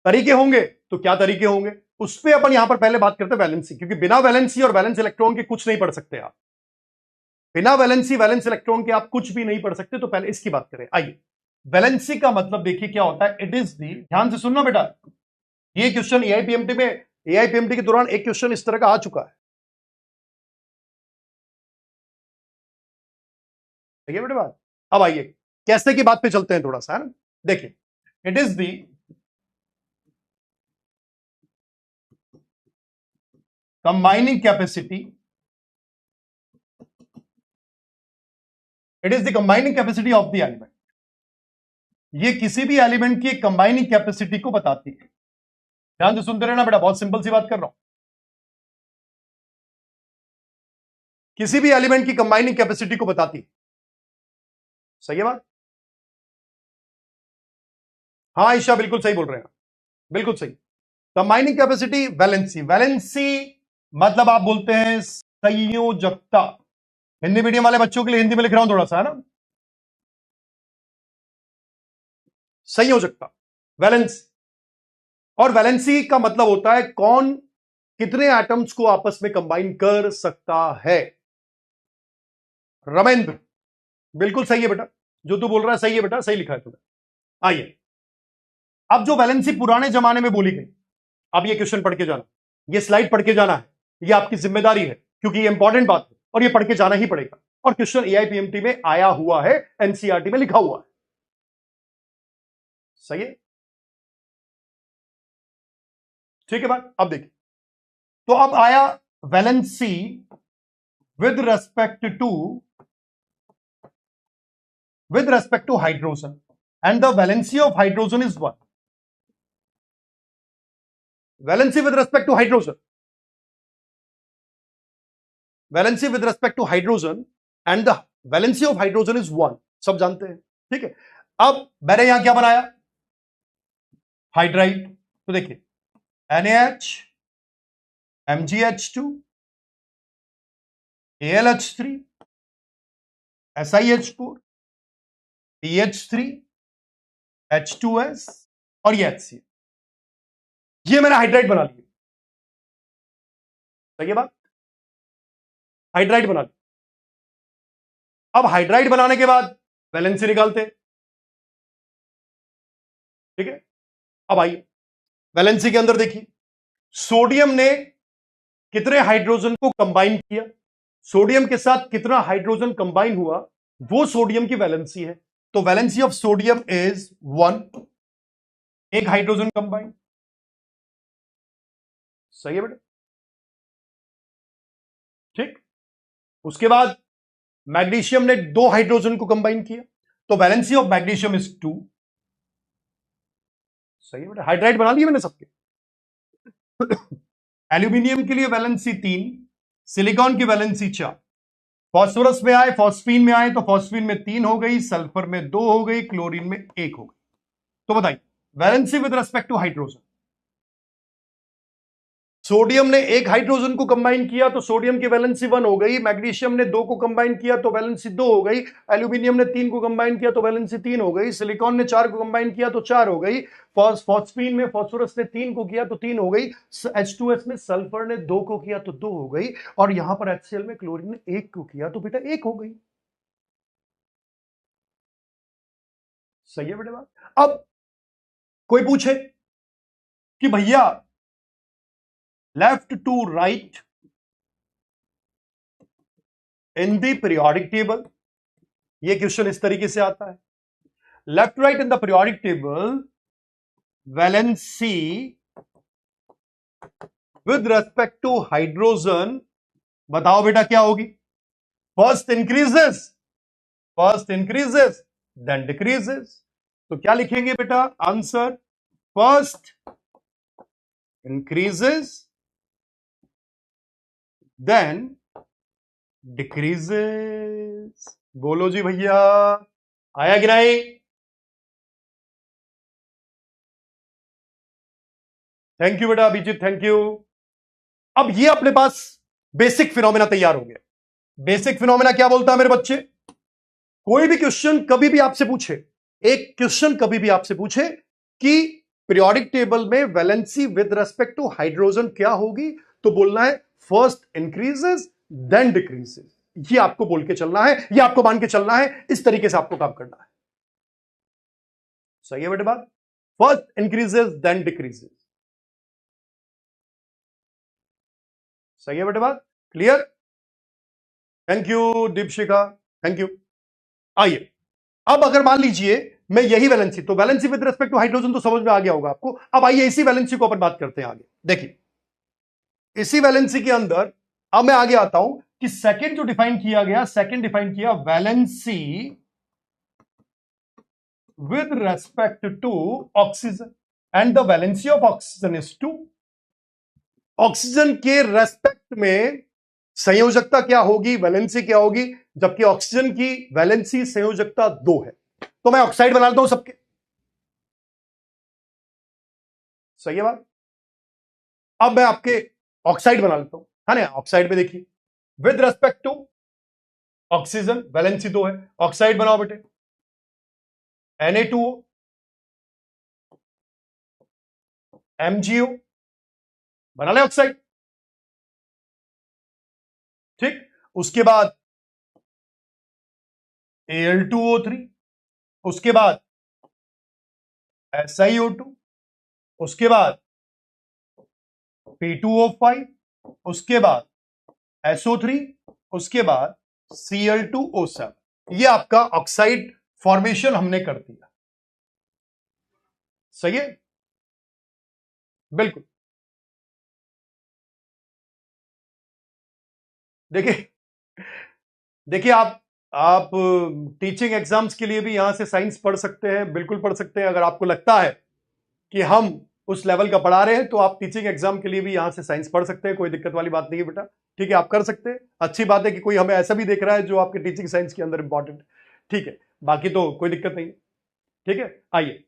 तरीके होंगे, तो क्या तरीके होंगे उस पर अपन यहां पर पहले बात करते हैं वैलेंसी, क्योंकि बिना वैलेंसी और वैलेंस इलेक्ट्रॉन के कुछ नहीं पढ़ सकते आप। बिना वैलेंसी वैलेंस इलेक्ट्रॉन के आप कुछ भी नहीं पढ़ सकते। तो पहले इसकी बात करें। आइए, वैलेंसी का मतलब देखिए क्या होता है। इट इज दी, ध्यान से सुनना बेटा, ये क्वेश्चन एआईपीएमटी में, एआईपीएमटी के दौरान एक क्वेश्चन इस तरह का आ चुका है। ठीक है बेटे बात? अब आइए कैसे की बात पे चलते हैं थोड़ा सा, है ना। देखिए, it is the combining capacity, it is the combining capacity of the element. ये किसी भी एलिमेंट की कंबाइनिंग कैपेसिटी को बताती है। ध्यान से सुनते रहना बेटा, बहुत सिंपल सी बात कर रहा हूं। किसी भी एलिमेंट की कंबाइनिंग कैपेसिटी को बताती है। सही है बात? हाँ ईशा, बिल्कुल सही बोल रहे हैं, बिल्कुल सही। Combining capacity, valency. वैलेंसी मतलब आप बोलते हैं संयोजकता। हिंदी मीडियम वाले बच्चों के लिए हिंदी में लिख रहा हूं थोड़ा सा, है ना। संयोजकता, वैलेंसी। और वैलेंसी का मतलब होता है कौन कितने एटम्स को आपस में कंबाइन कर सकता है। रमेंद्र, बिल्कुल सही है बेटा, जो तू बोल रहा है सही है बेटा, सही लिखा है तूने। आइए, अब जो वैलेंसी पुराने जमाने में बोली गई, अब ये क्वेश्चन पढ़ के जाना, ये स्लाइड पढ़ के जाना है, ये आपकी जिम्मेदारी है, क्योंकि ये इंपॉर्टेंट बात है और ये पढ़ के जाना ही पड़ेगा। और क्वेश्चन एआईपीएमटी में आया हुआ है, एनसीईआरटी में लिखा हुआ है। सही है, ठीक है बात। अब देखिए, तो अब आया valency with respect to hydrogen, and the valency of hydrogen is 1। Valency with respect to hydrogen, valency with respect to hydrogen and the valency of hydrogen is 1, सब जानते हैं, ठीक है। अब मैंने यहां क्या बनाया, हाइड्राइड। तो देखिए NaH, MgH2, AlH3, SiH4, PH3, H2S और ये HCl, ये मैंने हाइड्राइड बना लिया। सही है बात, हाइड्राइड बना लिया। अब हाइड्राइड बनाने के बाद वैलेंसी निकालते हैं, ठीक है। अब आइए वैलेंसी के अंदर देखिए, सोडियम ने कितने हाइड्रोजन को कंबाइन किया, सोडियम के साथ कितना हाइड्रोजन कंबाइन हुआ, वो सोडियम की वैलेंसी है। तो वैलेंसी ऑफ सोडियम इज 1, एक हाइड्रोजन कंबाइन। सही है बेटा, ठीक। उसके बाद मैग्नीशियम ने 2 हाइड्रोजन को कंबाइन किया, तो वैलेंसी ऑफ मैग्नीशियम इज 2। सही है बेटा, हाइड्राइड बना लिए मैंने सबके। एल्यूमिनियम के लिए वैलेंसी 3, सिलिकॉन की वैलेंसी 4, फॉस्फोरस में आए, फॉस्फीन में आए तो फॉस्फीन में 3 हो गई, सल्फर में 2 हो गई, क्लोरीन में 1 हो गई। तो बताइए valency with respect to hydrogen, sodium ने 1 हाइड्रोजन को कंबाइन किया तो सोडियम की वैलेंसी 1 हो गई, मैग्नीशियम ने 2 को कंबाइन किया तो वैलेंसी 2 हो गई, एल्यूमिनियम ने 3 को कंबाइन किया तो वैलेंसी 3 हो गई, सिलिकॉन ने 4 को कंबाइन किया तो 4 हो गई, फॉस्फीन में फॉस्फोरस ने 3 को किया तो 3 हो गई, H2S में सल्फर ने 2 को किया तो 2 हो गई, और यहां पर HCl में क्लोरीन ने 1 को किया तो बेटा 1 हो गई। सही है बेटा बात। अब कोई पूछे कि भैया left to right in the periodic table, ये क्वेश्चन इस तरीके से आता है, left right in the periodic table valency with respect to hydrogen, बताओ बेटा क्या होगी। First increases then decreases. तो क्या लिखेंगे बेटा answer, first increases then decreases. बोलो जी भैया, आया कि नहीं। थैंक यू बेटा अभिजीत, थैंक यू। अब ये अपने पास बेसिक फिनोमेना तैयार हो गया। बेसिक फिनोमेना क्या बोलता है मेरे बच्चे, कोई भी क्वेश्चन कभी भी आपसे पूछे, एक क्वेश्चन कभी भी आपसे पूछे कि पीरियोडिक टेबल में valency with respect to hydrogen क्या होगी, तो बोलना है फर्स्ट इंक्रीजेस देन डिक्रीजेस। ये आपको बोल के चलना है, ये आपको मान के चलना है, इस तरीके से आपको काम करना है। सही है बेटे बात, फर्स्ट इंक्रीजेस देन डिक्रीजेस। सही है बेटे बात, clear. Thank you Deepshikha, thank you. आइए अब अगर मान लीजिए मैं यही वैलेंसी, तो valency with respect to hydrogen तो समझ में आ गया होगा आपको। अब आइए इसी वैलेंसी को अपन बात करते हैं आगे। देखिए इसी वैलेंसी के अंदर अब मैं आगे आता हूं कि सेकंड जो डिफाइन किया गया, सेकंड डिफाइन किया valency with respect to oxygen, and the valency of oxygen is 2। Oxygen के रेस्पेक्ट में संयोजकता क्या होगी, वैलेंसी क्या होगी, जबकि ऑक्सीजन की वैलेंसी संयोजकता 2 है। तो मैं ऑक्साइड बना लेता हूं सबके। सही है बात। अब मैं आपके ऑक्साइड बना लेता हूं, है ना। ऑक्साइड में देखिए with respect to oxygen valency 2 है, ऑक्साइड बनाओ बेटे। Na2O, MgO, बना ले ऑक्साइड, ठीक। उसके बाद Al2O3, उसके बाद SiO2, उसके बाद P2O5, उसके बाद SO3, उसके बाद Cl2O7। ये आपका ऑक्साइड फॉर्मेशन हमने कर दिया। सही है, बिल्कुल। देखिए आप टीचिंग एग्जाम्स के लिए भी यहां से साइंस पढ़ सकते हैं, बिल्कुल पढ़ सकते हैं। अगर आपको लगता है कि हम उस लेवल का पढ़ा रहे हैं तो आप टीचिंग एग्जाम के लिए भी यहां से साइंस पढ़ सकते हैं, कोई दिक्कत वाली बात नहीं है बेटा, ठीक है। आप कर सकते हैं, अच्छी बात है कि कोई हमें ऐसा भी देख रहा है जो आपके टीचिंग साइंस के अंदर इंपॉर्टेंट है, ठीक है। बाकी तो कोई दिक्कत नहीं है। ठीक है, आइए।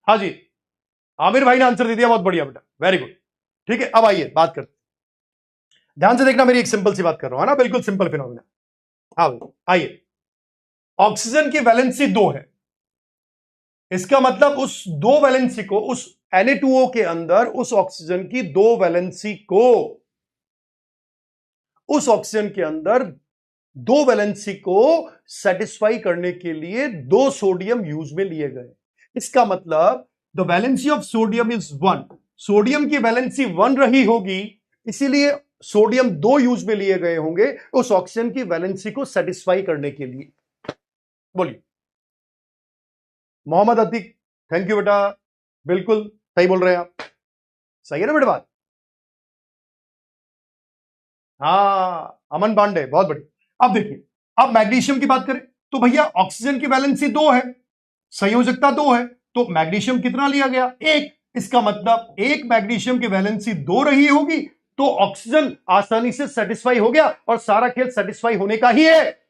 हाँ जी, आमिर भाई ने आंसर दे दिया, बहुत बढ़िया बेटा, वेरी गुड। ठीक है, अब आइए बात करते, ध्यान से देखना, मेरी एक सिंपल सी बात कर रहा हूं ना, बिल्कुल सिंपल फिनोमेना। हाँ आइए, ऑक्सीजन की वैलेंसी 2 है, इसका मतलब उस दो वैलेंसी को, उस Na2O के अंदर उस ऑक्सीजन की दो वैलेंसी को, उस ऑक्सीजन के अंदर दो वैलेंसी को सेटिस्फाई करने के लिए दो सोडियम यूज में लिए गए। इसका मतलब the valency of sodium is 1, sodium की वैलेंसी 1 रही होगी, इसीलिए सोडियम 2 यूज में लिए गए होंगे उस ऑक्सीजन की वैलेंसी को सेटिस्फाई करने के लिए। बोलिए मोहम्मद अतीक, थैंक यू बेटा, बिल्कुल सही बोल रहे हैं आप, सही है ना बेटा बात? हाँ अमन पांडे, बहुत बढ़िया। अब देखिए, अब मैग्नीशियम की बात करें तो भैया ऑक्सीजन की वैलेंसी 2 है, संयोजकता 2 है, तो मैग्नीशियम कितना लिया गया? 1। इसका मतलब एक मैग्नीशियम की वैलेंसी 2 रही होगी तो ऑक्सीजन आसानी से सेटिस्फाई हो गया, और सारा खेल सेटिस्फाई होने का ही है,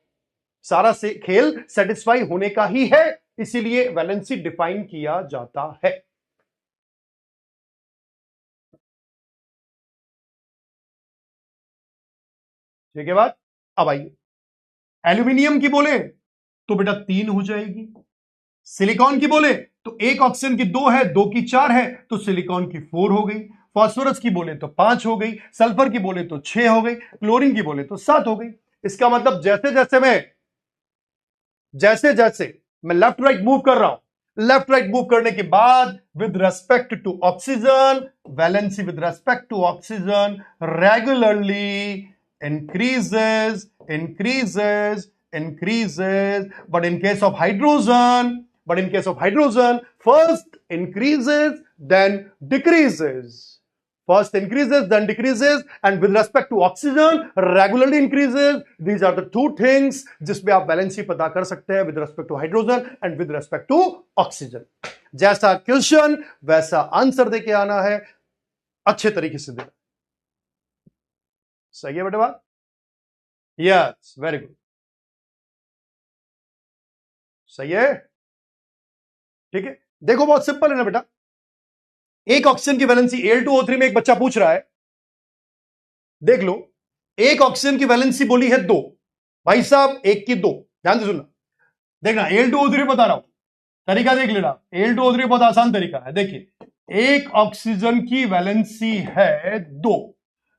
सारा से खेल सेटिस्फाई होने का ही है, इसीलिए वैलेंसी डिफाइन किया जाता है। ठीक है बात? अब आइए, एल्यूमिनियम की बोले तो बेटा 3 हो जाएगी, सिलिकॉन की बोले तो एक ऑक्सीजन की 2 है, 2 की 4 है तो सिलिकॉन की 4 हो गई, फास्फोरस की बोले तो 5 हो गई, सल्फर की बोले तो 6 हो गई, क्लोरीन की बोले तो 7 हो गई। इसका मतलब जैसे जैसे मैं लेफ्ट राइट मूव कर रहा हूं, लेफ्ट राइट मूव करने के बाद with respect to oxygen, valency with respect to oxygen regularly increases, but in case of hydrogen, first increases then decreases, and with respect to oxygen regularly increases. These are the two things जिसमें आप valency पता कर सकते हैं with respect to hydrogen and with respect to oxygen। जैसा question वैसा answer देके आना है, अच्छे तरीके से देना। सही है बेटा बात? यस, वेरी गुड, सही है। ठीक है, देखो बहुत सिंपल है ना बेटा, एक ऑक्सीजन की वैलेंसी Al2O3 में एक बच्चा पूछ रहा है, देख लो, एक ऑक्सीजन की वैलेंसी बोली है 2, भाई साहब एक की 2, ध्यान से सुनना, देखना Al2O3 बता रहा हूं, तरीका देख लेना। Al2O3 बहुत आसान तरीका है, देखिए, एक ऑक्सीजन की वैलेंसी है 2,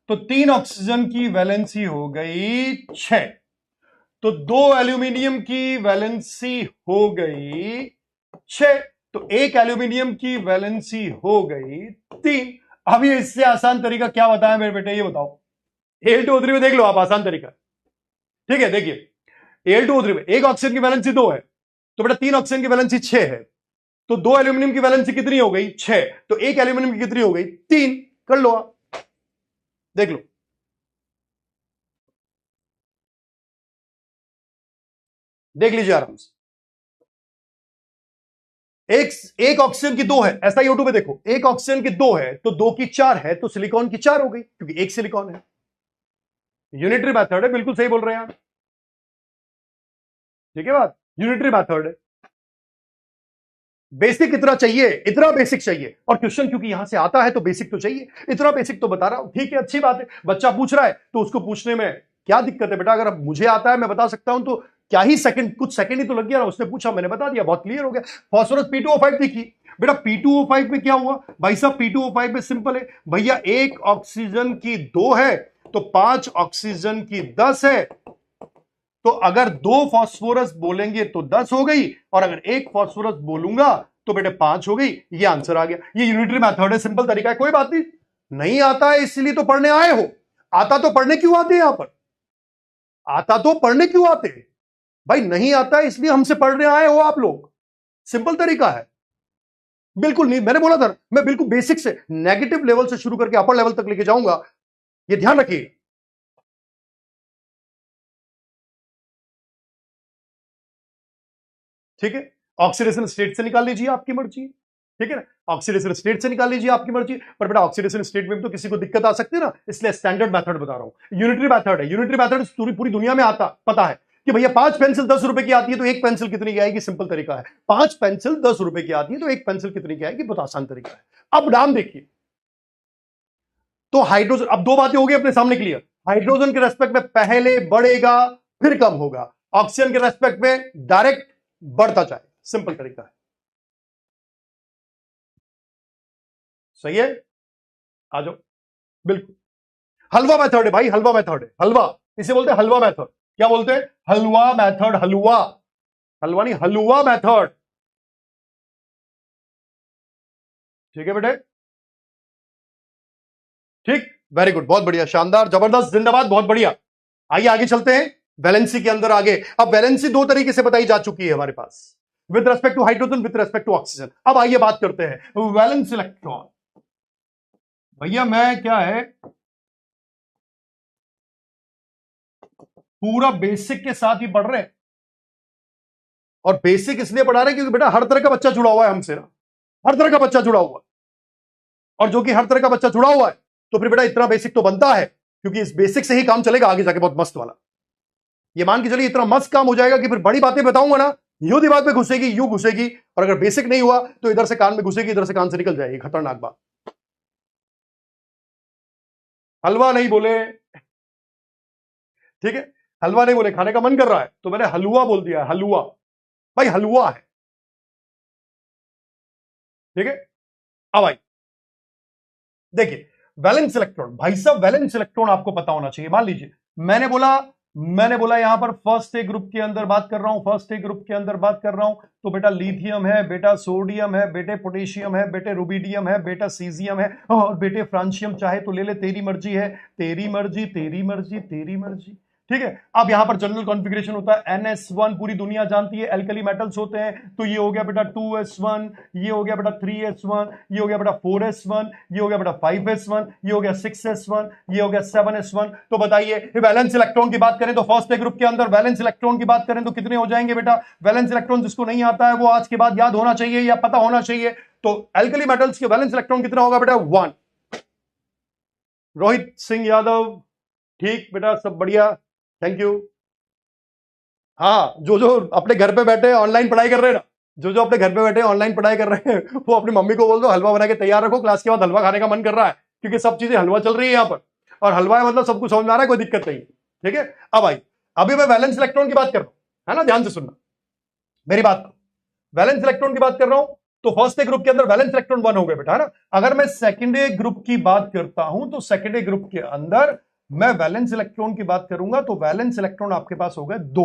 तो 3 ऑक्सीजन की वैलेंसी हो गई 6, तो 2 एल्यूमिनियम की वैलेंसी हो गई 6, तो एक एल्यूमिनियम की वैलेंसी हो गई 3। अब ये इससे आसान तरीका क्या बताया मेरे बेटे, ये बताओ। Al2O3 में देख लो आप, आसान तरीका, ठीक है, देखिए Al2O3 में एक ऑक्सीजन की वैलेंसी 2 है, तो बेटा 3 ऑक्सीजन की वैलेंसी 6 है, तो 2 एल्यूमिनियम की वैलेंसी कितनी हो गई? 6, तो एक एल्यूमिनियम की कितनी हो गई? 3। कर लो आप, देख लो, देख लीजिए आराम से। एक ऑक्सीजन की 2 है, ऐसा O2 में देखो, एक ऑक्सीजन की 2 है तो 2 की 4 है, तो सिलिकॉन की 4 हो गई, क्योंकि एक सिलिकॉन है। यूनिटरी मेथड है, बिल्कुल सही बोल रहे हैं आप, ठीक है बात, यूनिटरी मेथड है। बेसिक इतना चाहिए, इतना बेसिक चाहिए, और क्वेश्चन क्योंकि यहां से आता है तो बेसिक तो चाहिए, इतना बेसिक तो बता रहा हूं, ठीक है, अच्छी बात है, बच्चा पूछ रहा है तो उसको पूछने में क्या दिक्कत है बेटा? अगर अब मुझे आता है, मैं बता सकता हूं, तो क्या ही सेकंड, कुछ सेकंड ही तो लग गया ना, उसने पूछा मैंने बता दिया, बहुत क्लियर हो गया। फास्फोरस P2O5 देखिए बेटा, P2O5 में क्या हुआ भाई साहब? P2O5 में सिंपल है भैया, एक ऑक्सीजन की 2 है तो 5 ऑक्सीजन की 10 है, तो अगर 2 फास्फोरस बोलेंगे तो 10 हो गई, और अगर एक फास्फोरस बोलूंगा तो बेटे 5 हो गई। ये आंसर आ गया, ये यूनिटरी मेथड है, सिंपल तरीका है, कोई बात नहीं। नहीं आता है इसलिए तो पढ़ने आए हो, आता तो पढ़ने क्यों आते हैं यहां पर? आता तो पढ़ने क्यों आते हैं भाई? नहीं आता है इसलिए हमसे पढ़ने आए हो आप लोग, सिंपल तरीका है। बिल्कुल नहीं, मैंने बोला था मैं बिल्कुल बेसिक से, नेगेटिव लेवल से शुरू करके अपर लेवल तक लेके जाऊंगा, ये ध्यान रखिए। ठीक है, ऑक्सीडेशन स्टेट से निकाल लीजिए, आपकी मर्जी, ठीक है ना, ऑक्सीडेशन स्टेट से निकाल लीजिए, आपकी मर्जी, पर बेटा ऑक्सीडेशन स्टेट में तो किसी को दिक्कत आ सकती है ना, इसलिए स्टैंडर्ड मेथड बता रहा हूं, यूनिटरी मेथड है, यूनिटरी मेथड पूरी दुनिया में आता, पता है, कि भैया 5 पेंसिल 10 रुपए की आती है तो एक पेंसिल कितनी की आएगी, सिंपल तरीका है। 5 पेंसिल 10 रुपए की आती है तो एक पेंसिल कितनी की आएगी, बहुत आसान तरीका है। अब नाम देखिए, तो हाइड्रोजन, अब दो बातें हो गई अपने सामने क्लियर। हाइड्रोजन के रेस्पेक्ट में पहले बढ़ेगा फिर कम होगा, ऑक्सीजन के रेस्पेक्ट में डायरेक्ट बढ़ता जाए, सिंपल तरीका है। सही है, आ जाओ। बिल्कुल हलवा मेथड है भाई, हलवा मेथड है, हलवा, इसे बोलते हैं हलवा मेथड। क्या बोलते हैं, हलवा मेथड, हलवा, हलवा नहीं, हलवा मेथड। ठीक है बेटे, ठीक, वेरी गुड, बहुत बढ़िया, शानदार, जबरदस्त, जिंदाबाद, बहुत बढ़िया। आइए आगे चलते हैं वैलेंसी के अंदर आगे। अब वैलेंसी दो तरीके से बताई जा चुकी है हमारे पास, with respect to hydrogen, with respect to oxygen. अब आइए बात करते हैं वैलेंस इलेक्ट्रॉन। भैया मैं क्या है, पूरा बेसिक के साथ ही पढ़ रहे हैं, और बेसिक इसलिए पढ़ा रहे हैं क्योंकि बेटा हर तरह का बच्चा जुड़ा हुआ है हमसे ना, हर तरह का बच्चा जुड़ा हुआ है, और जो कि हर तरह का बच्चा जुड़ा हुआ है तो फिर बेटा इतना बेसिक तो बनता है, क्योंकि इस बेसिक से ही काम चलेगा आगे जाके बहुत मस्त वाला। ये मान के चलिए इतना मस्त काम हो जाएगा कि फिर बड़ी बातें बताऊंगा ना, यूं दिमाग में घुसेगी, यूं घुसेगी, और अगर बेसिक नहीं हुआ तो इधर से कान में घुसेगी, इधर से कान से निकल जाएगी, खतरनाक बात। हलवा नहीं बोले, ठीक है, हलवा नहीं बोले, खाने का मन कर रहा है तो मैंने हलवा बोल दिया, हलवा, भाई हलवा है, ठीक है। अब भाई देखिए, वैलेंस इलेक्ट्रॉन, भाई साहब वैलेंस इलेक्ट्रॉन आपको पता होना चाहिए। मान लीजिए मैंने बोला यहां पर फर्स्ट ए ग्रुप के अंदर बात कर रहा हूं, फर्स्ट ए ग्रुप के अंदर बात कर रहा हूं, तो बेटा लिथियम है, बेटा सोडियम है, बेटे पोटेशियम है, बेटे रुबिडियम है, बेटा सीजियम है, और बेटे फ्रांशियम चाहे तो ले ले, तेरी मर्जी है, तेरी मर्जी, तेरी मर्जी, तेरी मर्जी, ठीक है। अब यहां पर जनरल कॉन्फ़िगरेशन होता है NS1, पूरी दुनिया जानती है एल्कली मेटल्स होते हैं, तो ये हो गया बेटा 2s1, ये हो गया बेटा 3s1, ये हो गया बेटा 4s1, ये हो गया बेटा 5s1, ये हो गया 6s1, ये हो गया 7s1। तो बताइए वैलेंस इलेक्ट्रॉन की बात करें तो फर्स्ट ग्रुप के अंदर वैलेंस इलेक्ट्रॉन की बात करें तो कितने हो जाएंगे बेटा, वैलेंस इलेक्ट्रॉन जिसको नहीं आता है वो आज के बाद याद होना चाहिए या पता होना चाहिए। तो एल्कली मेटल्स के वैलेंस इलेक्ट्रॉन कितना होगा बेटा, 1। रोहित सिंह यादव, ठीक बेटा, सब बढ़िया, थैंक यू। हाँ, जो अपने घर पे बैठे ऑनलाइन पढ़ाई कर रहे हैं ना, जो अपने घर पे बैठे ऑनलाइन पढ़ाई कर रहे हैं वो अपनी मम्मी को बोल दो हलवा बना के तैयार रखो, क्लास के बाद हलवा खाने का मन कर रहा है, क्योंकि सब चीजें हलवा चल रही है यहाँ पर, और हलवा है मतलब सब कुछ समझ में आ रहा है, कोई दिक्कत नहीं, ठीक है। अब भाई अभी मैं वैलेंस इलेक्ट्रॉन की बात कर रहा हूं, है ना, ध्यान से सुनना मेरी बात। वैलेंस इलेक्ट्रॉन की बात कर रहा हूं तो फर्स्ट ग्रुप के अंदर वैलेंस इलेक्ट्रॉन 1 हो गए बेटा, है ना। अगर मैं सेकेंड ग्रुप की बात करता हूं तो सेकेंड ग्रुप के अंदर मैं वैलेंस इलेक्ट्रॉन की बात करूंगा तो वैलेंस इलेक्ट्रॉन आपके पास हो गए 2।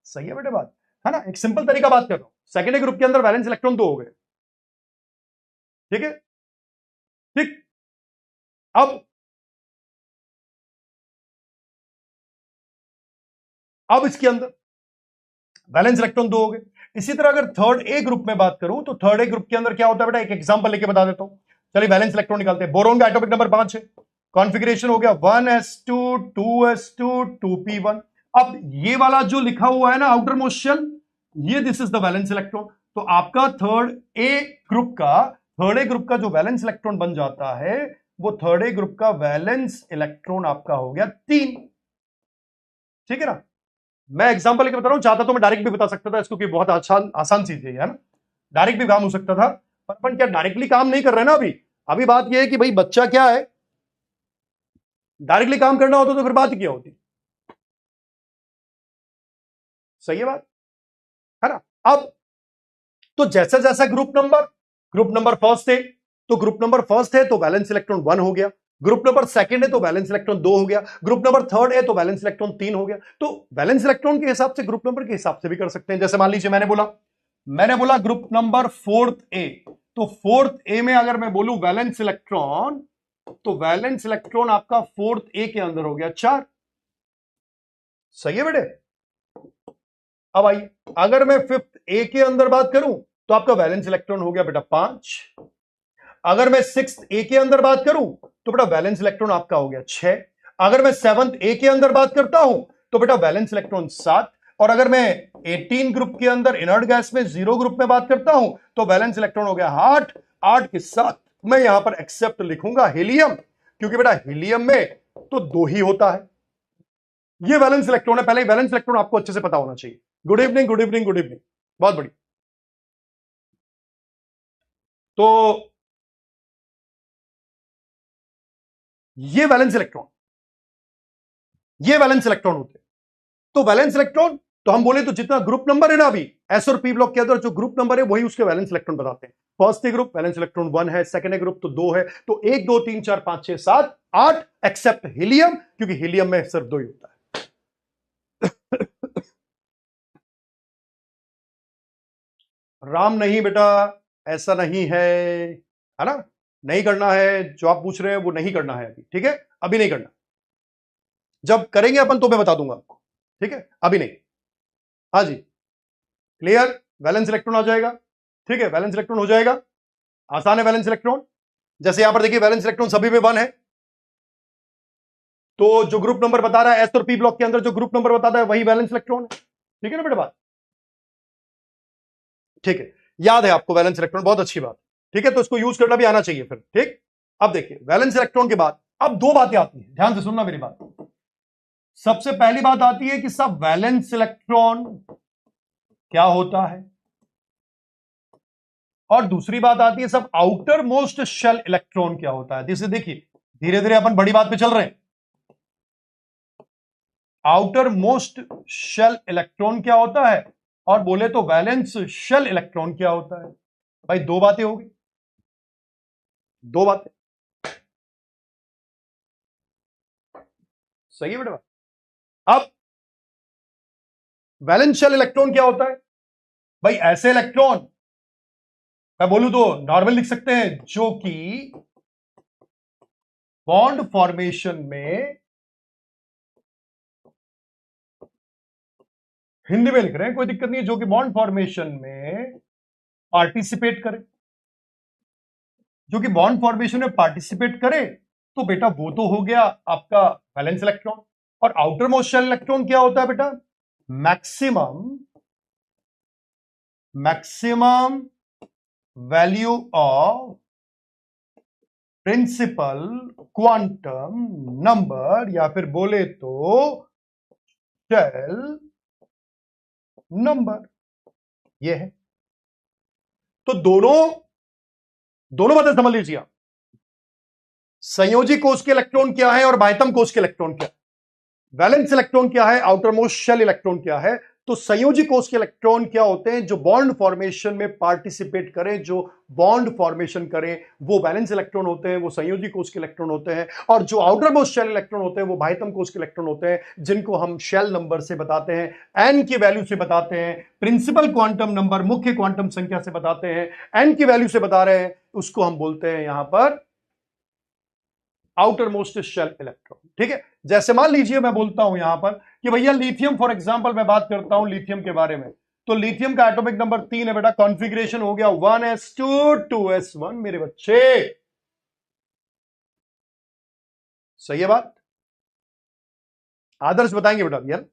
सही है बेटे बात, है ना, एक सिंपल तरीका बात कर रहा हूं, सेकेंड ग्रुप के अंदर वैलेंस इलेक्ट्रॉन 2 हो गए, ठीक है, ठीक। अब इसके अंदर वैलेंस इलेक्ट्रॉन 2 हो गए। इसी तरह अगर थर्ड ए ग्रुप में बात करूं तो थर्ड ए ग्रुप के अंदर क्या होता है बेटा, एक एग्जांपल लेके बता देता हूं। चलिए वैलेंस इलेक्ट्रॉन निकालते हैं। बोरोन का एटॉमिक नंबर 5 है, कॉन्फ़िगरेशन हो गया 1s2 2s2 2p1। अब ये वाला जो लिखा हुआ है ना आउटर मोस्ट शेल, ये this is the valence electron. तो आपका थर्ड ए ग्रुप का जो वैलेंस इलेक्ट्रॉन बन जाता है वो थर्ड ए ग्रुप का वैलेंस इलेक्ट्रॉन आपका हो गया 3, ठीक है ना। मैं एग्जांपल लेके बता रहा हूं, चाहता तो मैं डायरेक्ट भी बता सकता था इसको, कि बहुत आसान चीज है ना, डायरेक्ट भी काम हो सकता था, पर अपन क्या डायरेक्टली काम नहीं कर रहे ना अभी। अभी बात यह है कि भाई बच्चा क्या है, डायरेक्टली काम करना होता तो फिर बात क्या होती। सही है बात, है ना। अब तो जैसा जैसा ग्रुप नंबर फर्स्ट है तो ग्रुप नंबर फर्स्ट है तो वैलेंस इलेक्ट्रॉन 1 हो गया, ग्रुप नंबर सेकंड है तो वैलेंस इलेक्ट्रॉन 2 हो गया, ग्रुप नंबर थर्ड है तो वैलेंस इलेक्ट्रॉन 3 हो गया। तो वैलेंस इलेक्ट्रॉन के हिसाब से ग्रुप नंबर के हिसाब से भी कर सकते हैं। जैसे मान लीजिए मैंने बोला ग्रुप नंबर फोर्थ ए, तो फोर्थ ए में अगर मैं बोलूं वैलेंस इलेक्ट्रॉन, तो वैलेंस इलेक्ट्रॉन आपका फोर्थ ए के अंदर हो गया 4। सही है बेटे। अब आइए अगर मैं फिफ्थ ए के अंदर बात करूं तो आपका वैलेंस इलेक्ट्रॉन हो गया बेटा 5। अगर मैं सिक्स ए के अंदर बात करूं तो बेटा वैलेंस इलेक्ट्रॉन आपका हो गया 6। अगर मैं सेवंथ ए के अंदर बात करता हूं तो बेटा वैलेंस इलेक्ट्रॉन 7। और अगर मैं 18 ग्रुप के अंदर इनर्ट गैस में 0 ग्रुप में बात करता हूं तो वैलेंस इलेक्ट्रॉन हो गया 8। 8 के साथ मैं यहां पर एक्सेप्ट लिखूंगा हीलियम, क्योंकि बेटा हीलियम में तो 2 ही होता है, ये वैलेंस इलेक्ट्रॉन है, पहले वैलेंस इलेक्ट्रॉन आपको अच्छे से पता होना चाहिए। Good evening, good evening, good evening, बहुत बढ़िया। तो ये वैलेंस इलेक्ट्रॉन, ये वैलेंस इलेक्ट्रॉन होते हैं। तो वैलेंस इलेक्ट्रॉन, तो हम बोले तो जितना ग्रुप नंबर है ना अभी एस और पी ब्लॉक के अंदर जो ग्रुप नंबर है वही उसके वैलेंस इलेक्ट्रॉन बताते हैं। First A group valence electron 1 है, सेकंड ए ग्रुप तो 2 है, तो 1 2 3 4 5 6 7 8 एक्सेप्ट हीलियम, क्योंकि हीलियम में सिर्फ 2 ही होता है। राम नहीं बेटा, ऐसा नहीं है ना, नहीं करना है, जो आप पूछ रहे हैं वो नहीं करना है अभी, ठीक है, अभी नहीं करना, जब करेंगे अपन तो मैं बता दूंगा आपको, ठीक है, अभी नहीं। हाँ जी, क्लियर, वैलेंस इलेक्ट्रॉन आ जाएगा, ठीक है, वैलेंस इलेक्ट्रॉन हो जाएगा, आसान है वैलेंस इलेक्ट्रॉन। जैसे यहां पर देखिए वैलेंस इलेक्ट्रॉन सभी में 1 है, तो जो ग्रुप नंबर बता रहा है एस और पी ब्लॉक के अंदर जो ग्रुप नंबर बताता है वही वैलेंस इलेक्ट्रॉन है, ठीक है ना बेटा बात, ठीक है, याद है आपको वैलेंस इलेक्ट्रॉन, बहुत अच्छी बात, ठीक है, तो इसको यूज करना भी आना चाहिए फिर, ठीक। अब देखिए वैलेंस इलेक्ट्रॉन के बाद अब 2 बातें आती हैं, ध्यान से सुनना मेरी बात। सबसे पहली बात आती है कि सब वैलेंस इलेक्ट्रॉन क्या होता है, और दूसरी बात आती है सब आउटर मोस्ट शेल इलेक्ट्रॉन क्या होता है। जैसे देखिए धीरे धीरे अपन बड़ी बात पे चल रहे हैं, आउटर मोस्ट शेल इलेक्ट्रॉन क्या होता है, और बोले तो वैलेंस शेल इलेक्ट्रॉन क्या होता है। भाई 2 बातें हो गई, 2 बातें, सही है बेटा। अब वैलेंस शेल इलेक्ट्रॉन क्या होता है, भाई ऐसे इलेक्ट्रॉन, मैं बोलूं तो नॉर्मल लिख सकते हैं, जो कि बॉन्ड फॉर्मेशन में, हिंदी में लिख रहे हैं कोई दिक्कत नहीं है, जो कि बॉन्ड फॉर्मेशन में पार्टिसिपेट करे, जो कि बॉन्ड फॉर्मेशन में पार्टिसिपेट करे, तो बेटा वो तो हो गया आपका वैलेंस इलेक्ट्रॉन। और आउटर मोस्ट शेल इलेक्ट्रॉन क्या होता है बेटा, maximum value of principal quantum number, या फिर बोले तो शेल नंबर, ये है। तो दोनों बातें समझ लीजिए आप, संयोजी कोष के इलेक्ट्रॉन क्या है और बाह्यतम कोष के इलेक्ट्रॉन क्या है, वैलेंस इलेक्ट्रॉन क्या है, आउटर मोस्ट शेल इलेक्ट्रॉन क्या है। तो संयोजी कोष के इलेक्ट्रॉन क्या होते हैं, जो बॉन्ड फॉर्मेशन में पार्टिसिपेट करें, जो बॉन्ड फॉर्मेशन करें, वो वैलेंस इलेक्ट्रॉन होते हैं, वो संयोजी कोष के इलेक्ट्रॉन होते हैं। और जो आउटर मोस्ट शेल इलेक्ट्रॉन होते हैं वो बाह्यतम कोष के इलेक्ट्रॉन होते हैं, जिनको हम शेल नंबर से बताते हैं, एन की वैल्यू से बताते हैं, प्रिंसिपल क्वांटम नंबर मुख्य क्वांटम संख्या से बताते हैं, एन की वैल्यू से बता रहे हैं, उसको हम बोलते हैं यहां पर आउटर मोस्ट शेल इलेक्ट्रॉन, ठीक है। जैसे मान लीजिए मैं बोलता हूं यहां पर कि भैया लिथियम, फॉर एग्जांपल मैं बात करता हूं लिथियम के बारे में, तो लिथियम का एटॉमिक नंबर 3 है बेटा, कॉन्फ़िगरेशन हो गया 1s2 2s1 मेरे बच्चे, सही है बात, आदर्श बताएंगे बेटा यार।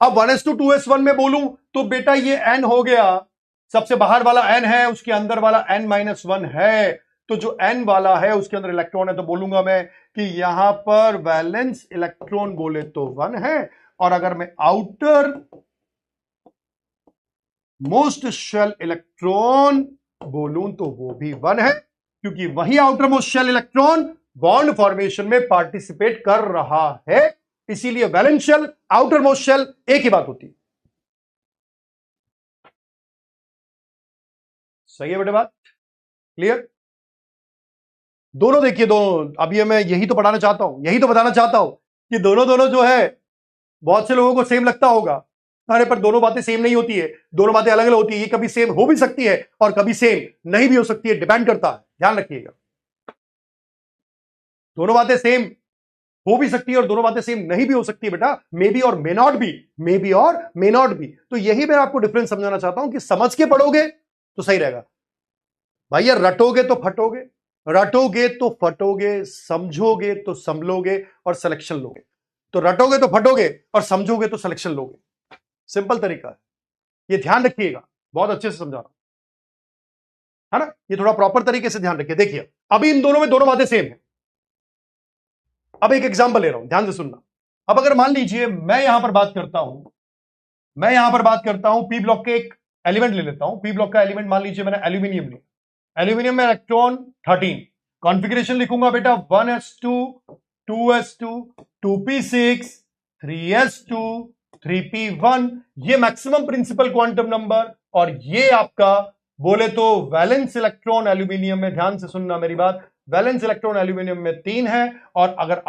अब 1s2 2s1 में बोलूं तो बेटा ये n हो गया, सबसे बाहर वाला n है, उसके अंदर वाला n-1 है, तो जो n वाला है उसके अंदर इलेक्ट्रॉन है, तो बोलूंगा मैं कि यहां पर वैलेंस इलेक्ट्रॉन बोले तो 1 है, और अगर मैं आउटर मोस्ट शेल इलेक्ट्रॉन बोलूं तो वो भी 1 है, क्योंकि वही outermost shell electron bond formation में पार्टिसिपेट कर रहा है, इसीलिए valence shell outermost shell एक ही बात होती है। सही है बेटे बात, क्लियर, दोनों देखिए, दोनों, अब ये मैं यही तो पढ़ाना चाहता हूं, यही तो बताना चाहता हूं कि दोनों दोनों जो है, बहुत से लोगों को सेम लगता होगा, अरे पर दोनों बातें सेम नहीं होती है, दोनों बातें अलग अलग होती है, ये कभी सेम हो भी सकती है और कभी सेम नहीं भी हो सकती है, डिपेंड करता है, ध्यान रखिएगा। दोनों बातें सेम हो भी सकती है और दोनों बातें सेम नहीं भी हो सकती है बेटा, मे बी और may not be, may be और मे नॉट बी। तो यही मैं आपको डिफरेंस समझाना चाहता हूं कि समझ के पढ़ोगे तो सही रहेगा भैया, रटोगे तो फटोगे, रटोगे तो फटोगे, समझोगे तो संभलोगे और सिलेक्शन लोगे। तो रटोगे तो फटोगे और समझोगे तो सिलेक्शन लोगे, सिंपल तरीका है, ये ध्यान रखिएगा, बहुत अच्छे से समझा रहा हूं, है ना, ये थोड़ा प्रॉपर तरीके से ध्यान रखिए। देखिए अभी इन दोनों में दोनों बातें सेम है, अब एक एग्जांपल ले रहा हूं, ध्यान से सुनना। अब अगर मान लीजिए मैं यहां पर बात करता हूं पी ब्लॉक के एक एलिमेंट ले लेता हूं। पी ब्लॉक का एलिमेंट मान लीजिए मैंने एल्यूमिनियम लिया। एल्यूमिनियम में इलेक्ट्रॉन 13। कॉन्फ़िगरेशन लिखूंगा बेटा 1s2 2s2 2p6 3s2 3p1। ये मैक्सिमम प्रिंसिपल क्वांटम नंबर और ये आपका बोले तो वैलेंस इलेक्ट्रॉन एल्यूमिनियम में, ध्यान से सुनना मेरी बात, वैलेंस इलेक्ट्रॉन एल्यूमिनियम में 3 है। और अगर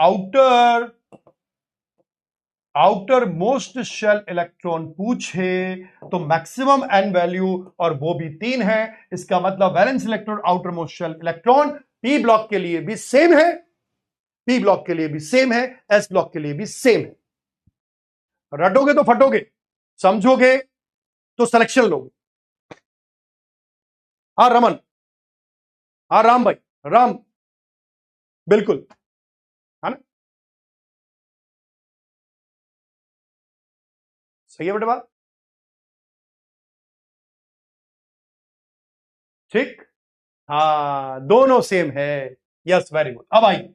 आउटर मोस्ट शेल इलेक्ट्रॉन पूछे तो मैक्सिमम एन वैल्यू और वो भी 3 है। इसका मतलब valence electron outermost shell electron P block के लिए भी सेम है, पी ब्लॉक के लिए भी सेम है, एस ब्लॉक के लिए भी सेम है। रटोगे तो फटोगे, समझोगे तो सिलेक्शन लोगे। हाँ रमन, हाँ राम भाई, राम, बिल्कुल, है ना, सही है बेटे बात, ठीक, हाँ दोनों सेम है। Yes very good. अब आइए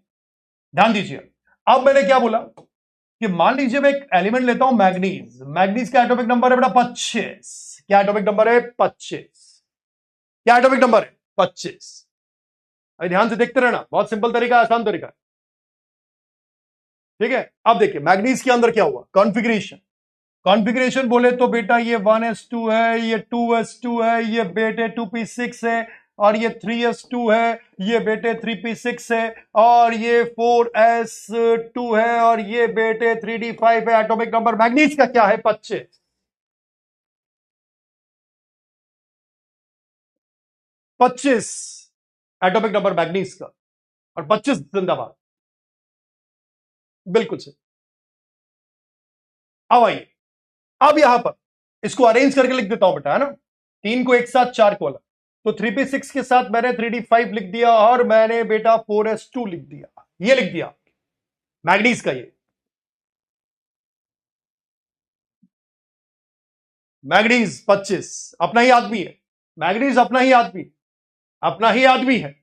ध्यान दीजिए, अब मैंने क्या बोला कि मान लीजिए मैं एक एलिमेंट लेता हूं मैग्नीज। मैग्नीज का एटॉमिक नंबर है बेटा 25। क्या एटॉमिक नंबर है? 25। क्या एटॉमिक नंबर है? 25। अभी ध्यान से देखते रहना, बहुत सिंपल तरीका, आसान तरीका, ठीक है। अब देखिए मैग्नीज के अंदर क्या हुआ, कॉन्फ़िगरेशन। कॉन्फ़िगरेशन बोले तो बेटा ये 1s2 है, ये 2s2 है, ये बेटे 2p6 है, और ये 3s2 है, ये बेटे 3p6 है, और ये 4s2 है, और ये बेटे 3d5 है। एटॉमिक नंबर मैग्नीज का क्या है? 25। 25 एटॉमिक नंबर मैग्नीज का, और 25 जिंदाबाद, बिल्कुल सही। अब आइए, अब यहां पर इसको अरेंज करके लिख देता हूं बेटा, है ना, 3 को एक साथ 4 को अलग। तो 3p6 के साथ मैंने 3d5 लिख दिया, और मैंने बेटा 4s2 लिख दिया, ये लिख दिया मैग्नीज का। ये मैग्नीज 25 अपना ही आदमी है, मैग्नीज अपना ही आदमी, अपना ही आदमी है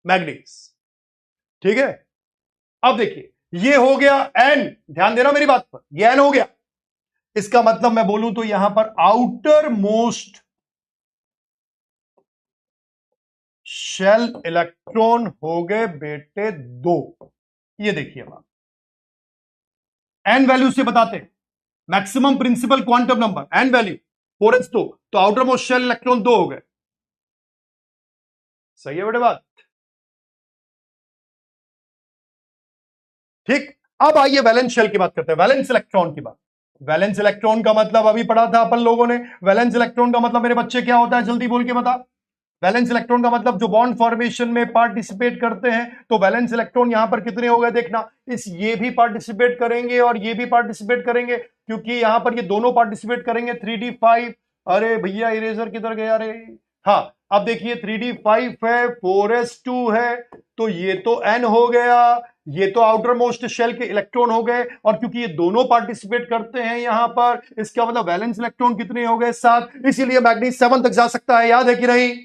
मैग्नीज, ठीक है। अब देखिए ये हो गया एन, ध्यान देना मेरी बात पर, ये एन हो गया। इसका मतलब मैं बोलूं तो यहां पर आउटर मोस्ट शेल इलेक्ट्रॉन हो गए बेटे 2। ये देखिए बात, एन वैल्यू से बताते हैं maximum principal quantum number, N value 4s2, तो आउटर मोस्ट शेल इलेक्ट्रॉन 2 हो गए। सही है बेटे बात, ठीक। अब आइए वैलेंस शेल की बात करते हैं, वैलेंस इलेक्ट्रॉन की बात। वैलेंस इलेक्ट्रॉन का मतलब अभी पढ़ा था अपन लोगों ने। वैलेंस इलेक्ट्रॉन का मतलब मेरे बच्चे क्या होता है, जल्दी बोल के बता। वैलेंस इलेक्ट्रॉन का मतलब जो बॉन्ड फॉर्मेशन में पार्टिसिपेट करते हैं। तो वैलेंस इलेक्ट्रॉन यहां पर कितने हो गए देखना, इस ये भी पार्टिसिपेट करेंगे और ये भी पार्टिसिपेट करेंगे, क्योंकि यहां पर ये दोनों पार्टिसिपेट करेंगे। 3d5, अरे भैया इरेजर किधर गया रे, हाँ अब देखिए 3d5 है, 4s2 है, तो ये तो n हो गया, ये तो आउटर मोस्ट शेल के इलेक्ट्रॉन हो गए, और क्योंकि ये दोनों पार्टिसिपेट करते हैं यहां पर, इसका मतलब वैलेंस इलेक्ट्रॉन कितने हो गए? 7। इसीलिए मैग्नीज 7 तक जा सकता है, याद है कि नहीं?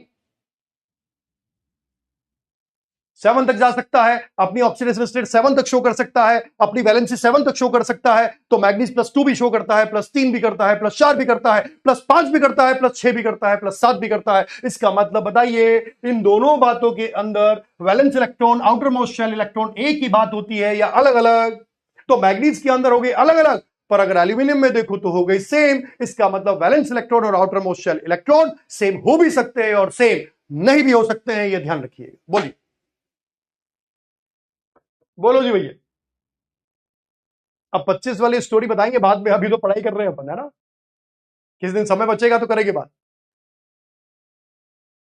7 तक जा सकता है, अपनी ऑक्सीडेशन स्टेट 7 तक शो कर सकता है, अपनी वैलेंसी 7 तक शो कर सकता है। तो मैग्नीज +2 भी शो करता है, +3 भी करता है, +4 भी करता है, +5 भी करता है, +6 भी करता है, +7 भी करता है। इसका मतलब बताइए इन दोनों बातों के अंदर valence electron outermost shell electron एक ही बात होती है या अलग अलग? तो मैग्नीज के अंदर हो गई अलग अलग, पर अगर एल्यूमिनियम में देखो तो हो गई सेम। इसका मतलब वैलेंस इलेक्ट्रॉन और outermost shell electron same हो भी सकते हैं और सेम नहीं भी हो सकते हैं, यह ध्यान रखिए। बोलिए, बोलो जी भैया। अब 25 वाली स्टोरी बताएंगे बाद में, अभी तो पढ़ाई कर रहे हैं अपन, है ना, किस दिन समय बचेगा तो करेंगे बात।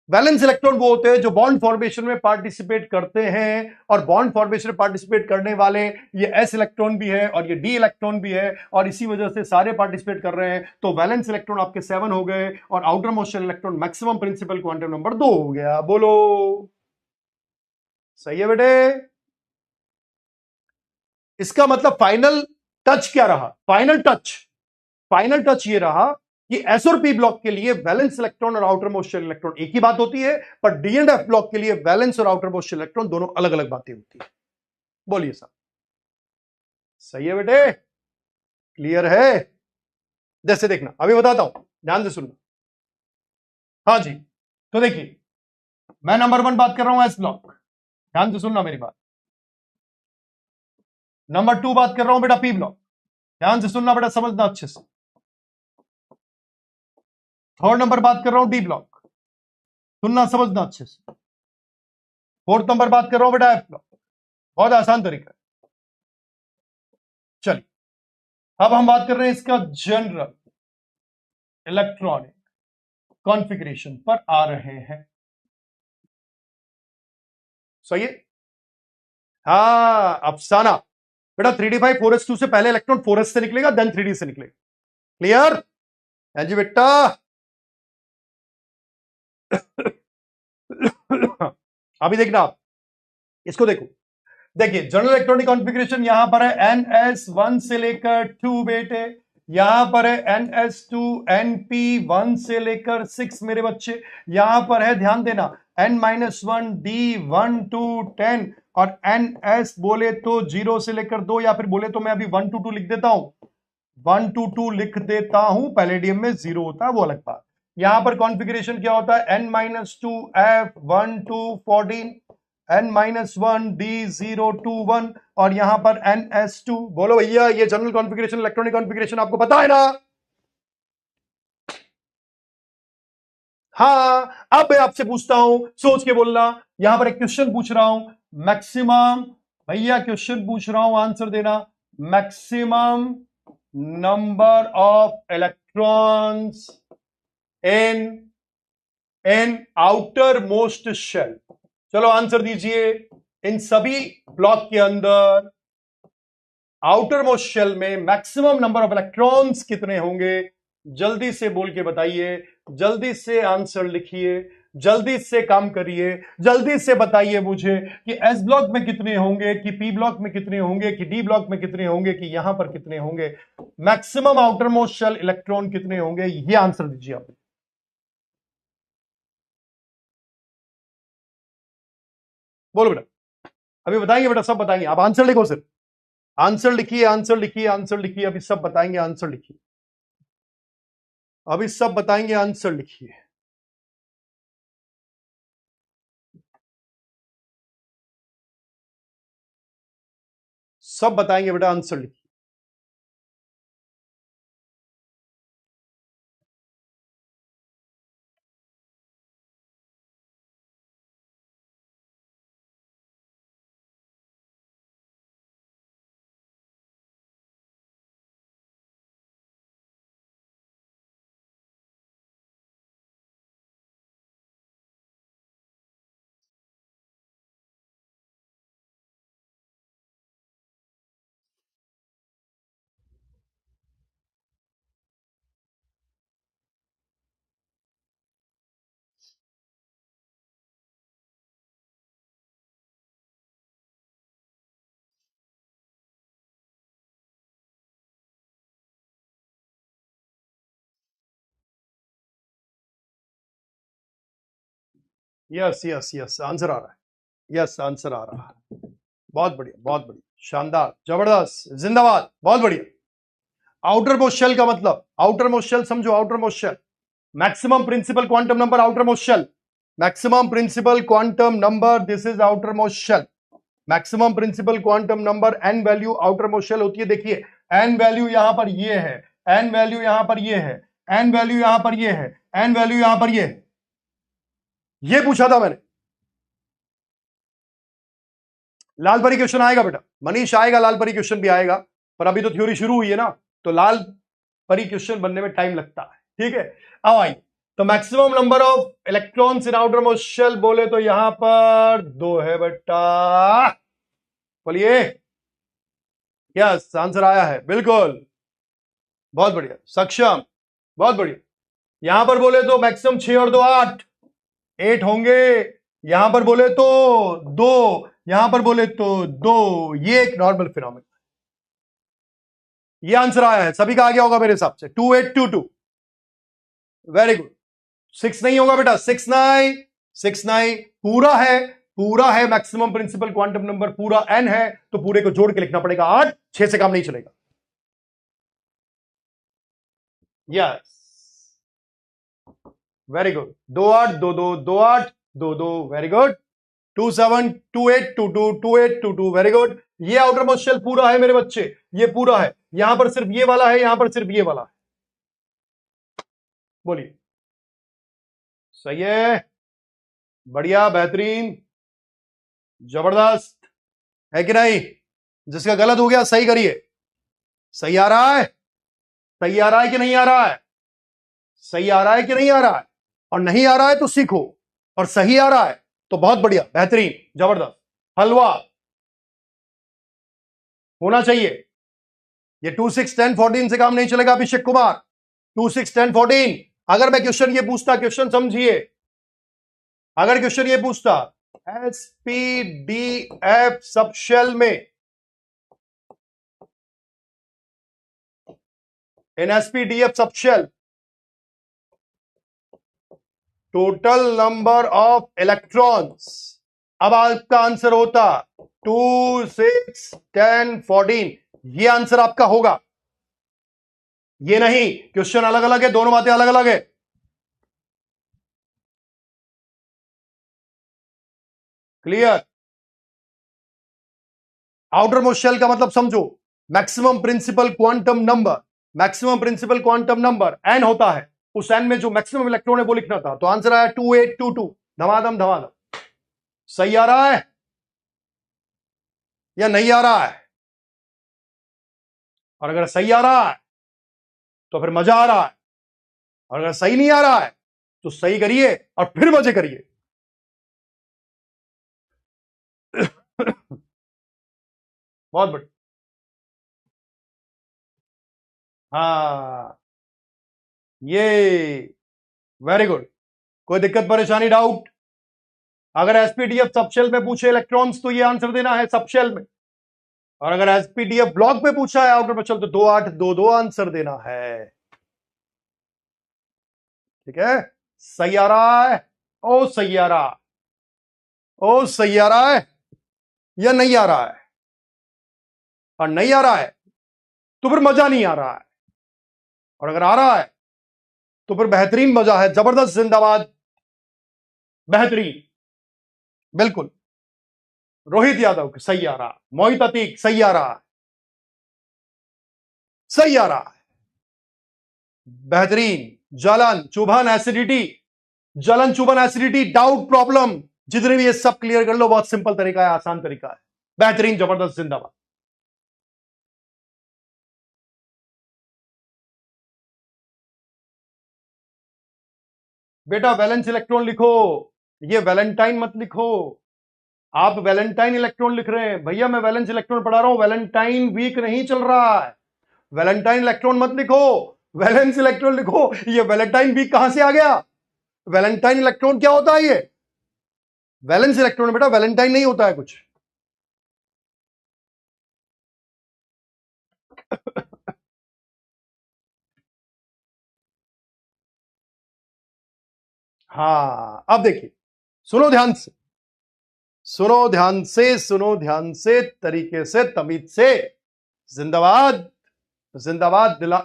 वैलेंस इलेक्ट्रॉन वो होते हैं जो बॉन्ड फॉर्मेशन में पार्टिसिपेट करते हैं, और बॉन्ड फॉर्मेशन में पार्टिसिपेट करने वाले ये एस इलेक्ट्रॉन भी है और ये डी इलेक्ट्रॉन भी है, और इसी वजह से सारे पार्टिसिपेट कर रहे हैं। तो वैलेंस इलेक्ट्रॉन आपके 7 हो गए, और outermost shell electron maximum principal quantum number 2 हो गया। बोलो, सही है बेटे। इसका मतलब फाइनल टच क्या रहा? फाइनल टच ये रहा कि एस और पी ब्लॉक के लिए वैलेंस इलेक्ट्रॉन और आउटर मोस्ट शेल इलेक्ट्रॉन एक ही बात होती है, पर डी एंड एफ ब्लॉक के लिए वैलेंस और आउटर मोस्ट शेल इलेक्ट्रॉन दोनों अलग अलग बातें होती है। बोलिए साहब, सही है बेटे। क्लियर है? जैसे देखना, अभी बताता हूं, ध्यान से सुनना। हाँ जी, तो देखिए मैं नंबर 1 बात कर रहा हूं एस ब्लॉक, ध्यान से सुनना मेरी बात। नंबर 2 बात कर रहा हूं बेटा पी ब्लॉक, ध्यान से सुनना बेटा, समझना अच्छे से। थर्ड नंबर बात कर रहा हूं डी ब्लॉक, सुनना समझना अच्छे से। फोर्थ नंबर बात कर रहा हूं बेटा एफ ब्लॉक। बहुत आसान तरीका है। चलिए अब हम बात कर रहे हैं इसका जनरल इलेक्ट्रॉनिक कॉन्फ़िगरेशन पर आ रहे हैं। सही है? हाँ अफसाना बेटा 3d5 4s2 से पहले इलेक्ट्रॉन 4s से निकलेगा, देन 3d से निकलेगा। क्लियर है जी बेटा? अभी देखना आप इसको, देखो देखिए जनरल इलेक्ट्रॉनिक कॉन्फ़िगरेशन यहां पर है NS1 से लेकर 2 बेटे, यहां पर है NS2 NP1 से लेकर 6 मेरे बच्चे, यहां पर है ध्यान देना N-1 D1 to 10 और NS बोले तो 0 से लेकर 2 या फिर बोले तो मैं अभी 1 to 2 लिख देता हूं, 1 to 2 लिख देता हूं। पैलेडियम में 0 होता है वो अलग बात। यहां पर कॉन्फ़िगरेशन क्या होता है N-2 F1 to 14 N-1 D0 to 1 और यहां पर NS2। बोलो भैया ये जनरल कॉन्फ़िगरेशन इलेक्ट्रॉनिक कॉन्फ़िगरेशन आपको पता है ना? हाँ अब मैं आपसे पूछता हूं, सोच के बोलना। यहां पर एक क्वेश्चन पूछ रहा हूं, मैक्सिमम, भैया क्वेश्चन पूछ रहा हूं आंसर देना। Maximum number of electrons in outermost shell, चलो आंसर दीजिए। इन सभी ब्लॉक के अंदर आउटर मोस्ट शेल में मैक्सिमम नंबर ऑफ इलेक्ट्रॉन्स कितने होंगे? जल्दी से बोल के बताइए, जल्दी से आंसर लिखिए, जल्दी से काम करिए, जल्दी से बताइए मुझे कि एस ब्लॉक में कितने होंगे, कि पी ब्लॉक में कितने होंगे, कि डी ब्लॉक में कितने होंगे, कि यहां पर कितने होंगे। Maximum outermost shell electron कितने होंगे, ये आंसर दीजिए आप। बोलो बेटा, अभी बताएंगे बेटा, सब बताएंगे। आप आंसर लिखो, सिर्फ आंसर लिखिए, आंसर लिखिए, आंसर लिखिए। अभी सब बताएंगे, आंसर लिखिए। अभी सब बताएंगे, आंसर लिखिए। सब बताएंगे बेटा, आंसर लिखिए। यस यस यस, आंसर आ रहा है। यस आंसर आ रहा है। बहुत बढ़िया, बहुत बढ़िया, शानदार, जबरदस्त, जिंदाबाद, बहुत बढ़िया। आउटर मोस्ट शेल का मतलब, आउटर मोस्ट शेल समझो, outermost shell maximum principal quantum number, outermost shell maximum principal quantum number, this is outermost shell. Maximum principal quantum number N value outermost shell होती है। देखिए N value यहां पर ये है, N value यहां पर ये है, एन वैल्यू यहां पर ये है, एन वैल्यू यहां पर ये है। ये पूछा था मैंने। लाल परी क्वेश्चन आएगा बेटा, मनीष आएगा, लाल परी क्वेश्चन भी आएगा, पर अभी तो थ्योरी शुरू हुई है ना, तो लाल परी क्वेश्चन बनने में टाइम लगता है। ठीक है, अब आइए। तो maximum number of electrons in outermost shell बोले तो यहां पर 2 है बेटा। बोलिए। यस आंसर आया है, बिल्कुल, बहुत बढ़िया, सक्षम, बहुत बढ़िया। यहां पर बोले तो मैक्सिमम 6 और 2 8, 8 होंगे। यहां पर बोले तो 2, यहां पर बोले तो 2। ये एक नॉर्मल फिनोमेना। ये आंसर आया है, सभी का आ गया होगा मेरे हिसाब से। 2822, वेरी गुड। 6 नहीं होगा बेटा, 6 9, 6 9 पूरा है, पूरा है। मैक्सिमम प्रिंसिपल क्वांटम नंबर पूरा n है, तो पूरे को जोड़ के लिखना पड़ेगा 8, 6 से काम नहीं चलेगा। Yes, very good. 2 8 2 2 2 8 2 2, very good. 2 7 2 8 2 2 2 8 2 2, very good. ये आउटर मोस्ट शेल पूरा है मेरे बच्चे, ये पूरा है। यहां पर सिर्फ ये वाला है, यहां पर सिर्फ ये वाला है। बोलिए, सही है, बढ़िया, बेहतरीन, जबरदस्त, है कि नहीं? जिसका गलत हो गया सही करिए। सही आ रहा है? सही आ रहा है कि नहीं आ रहा है? सही आ रहा है कि नहीं आ रहा है? और नहीं आ रहा है तो सीखो, और सही आ रहा है तो बहुत बढ़िया, बेहतरीन, जबरदस्त। हलवा होना चाहिए। ये 2 6 10 14 से काम नहीं चलेगा अभिषेक कुमार। 2 6 10 14, अगर मैं क्वेश्चन ये पूछता, क्वेश्चन समझिए, अगर क्वेश्चन ये पूछता एसपीडीएफ सब शेल में, in SPDF sub shell total number of electrons, अब आपका आंसर होता 2 6 10 14, ये आंसर आपका होगा। ये नहीं, क्वेश्चन अलग अलग है, दोनों बातें अलग अलग है। क्लियर? आउटर मोस्ट शेल का मतलब समझो, maximum principal quantum number, maximum principal quantum number N होता है, उस एन में जो मैक्सिमम इलेक्ट्रॉन है वो लिखना था, तो आंसर आया 2822। धमाधम धमाधम। सही आ रहा है या नहीं आ रहा है? और अगर सही आ रहा है तो फिर मजा आ रहा है, और अगर सही नहीं आ रहा है तो सही करिए और फिर मजे करिए। बहुत बढ़िया। हाँ, ये वेरी गुड। कोई दिक्कत परेशानी डाउट? अगर एसपीडीएफ सबशेल में पूछे इलेक्ट्रॉन्स तो ये आंसर देना है सबशेल में, और अगर एसपीडीएफ ब्लॉक में पूछा है आउटर मचल तो 2 8 2 2 आंसर देना है। ठीक है? सही आ रहा है? ओ सही आ रहा, ओ सही आ रहा है या नहीं आ रहा है? और नहीं आ रहा है तो फिर मजा नहीं आ रहा है, और अगर आ रहा है तो फिर बेहतरीन मजा है, जबरदस्त, जिंदाबाद, बेहतरीन, बिल्कुल। रोहित यादव सही आ रहा, मोहित अतीक सही आ रहा, सही आ रहा है, बेहतरीन। जलन चुभन एसिडिटी, जलन चुभन एसिडिटी, डाउट प्रॉब्लम, जितने भी ये सब क्लियर कर लो, बहुत सिंपल तरीका है, आसान तरीका है, बेहतरीन, जबरदस्त, जिंदाबाद। बेटा वैलेंस इलेक्ट्रॉन लिखो, ये वैलेंटाइन मत लिखो। आप वैलेंटाइन इलेक्ट्रॉन लिख रहे हैं, भैया मैं वैलेंस इलेक्ट्रॉन पढ़ा रहा हूं, वैलेंटाइन वीक नहीं चल रहा है। वैलेंटाइन इलेक्ट्रॉन मत लिखो, वैलेंस इलेक्ट्रॉन लिखो। ये वैलेंटाइन वीक कहां से आ गया? वैलेंटाइन इलेक्ट्रॉन क्या होता है? ये वैलेंस इलेक्ट्रॉन बेटा, वैलेंटाइन नहीं होता है कुछ। हाँ, अब देखिए, सुनो ध्यान से, सुनो ध्यान से, सुनो ध्यान से, तरीके से, तमीज से। जिंदाबाद, जिंदाबाद, दिला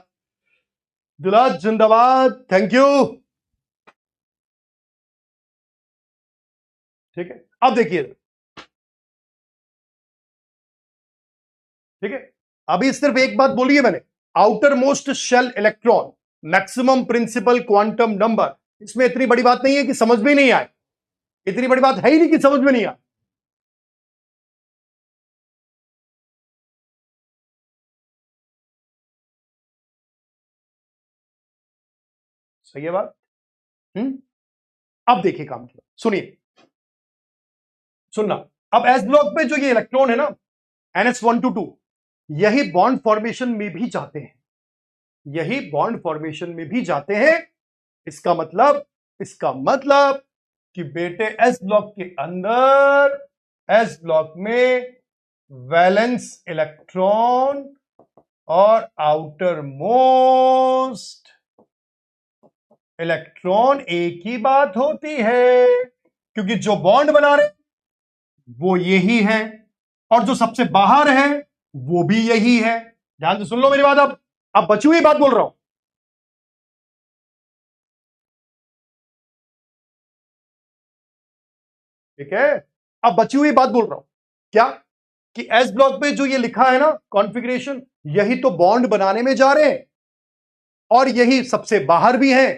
दिला, जिंदाबाद, थैंक यू। ठीक है, अब देखिए, ठीक है, अभी सिर्फ एक बात बोली है मैंने, outermost shell electron, maximum principal quantum number. इसमें इतनी बड़ी बात नहीं है कि समझ में नहीं आए, इतनी बड़ी बात है ही नहीं कि समझ में नहीं आए। सही है बात? अब देखिए काम किया, सुनिए, सुनना। अब एस ब्लॉक पे जो ये इलेक्ट्रॉन है ना, NH122, यही बॉन्ड फॉर्मेशन में भी जाते हैं, यही बॉन्ड फॉर्मेशन में भी जाते हैं। इसका मतलब, इसका मतलब कि बेटे एस ब्लॉक के अंदर, एस ब्लॉक में वैलेंस इलेक्ट्रॉन और आउटर मोस्ट इलेक्ट्रॉन एक ही बात होती है, क्योंकि जो बॉन्ड बना रहे वो यही है, और जो सबसे बाहर है वो भी यही है। ध्यान से सुन लो मेरी बात। अब बची हुई बात बोल रहा हूं, ठीक है। अब बची हुई बात बोल रहा हूं, क्या कि एस ब्लॉक पे जो ये लिखा है ना कॉन्फ़िगरेशन, यही तो बॉन्ड बनाने में जा रहे हैं और यही सबसे बाहर भी है।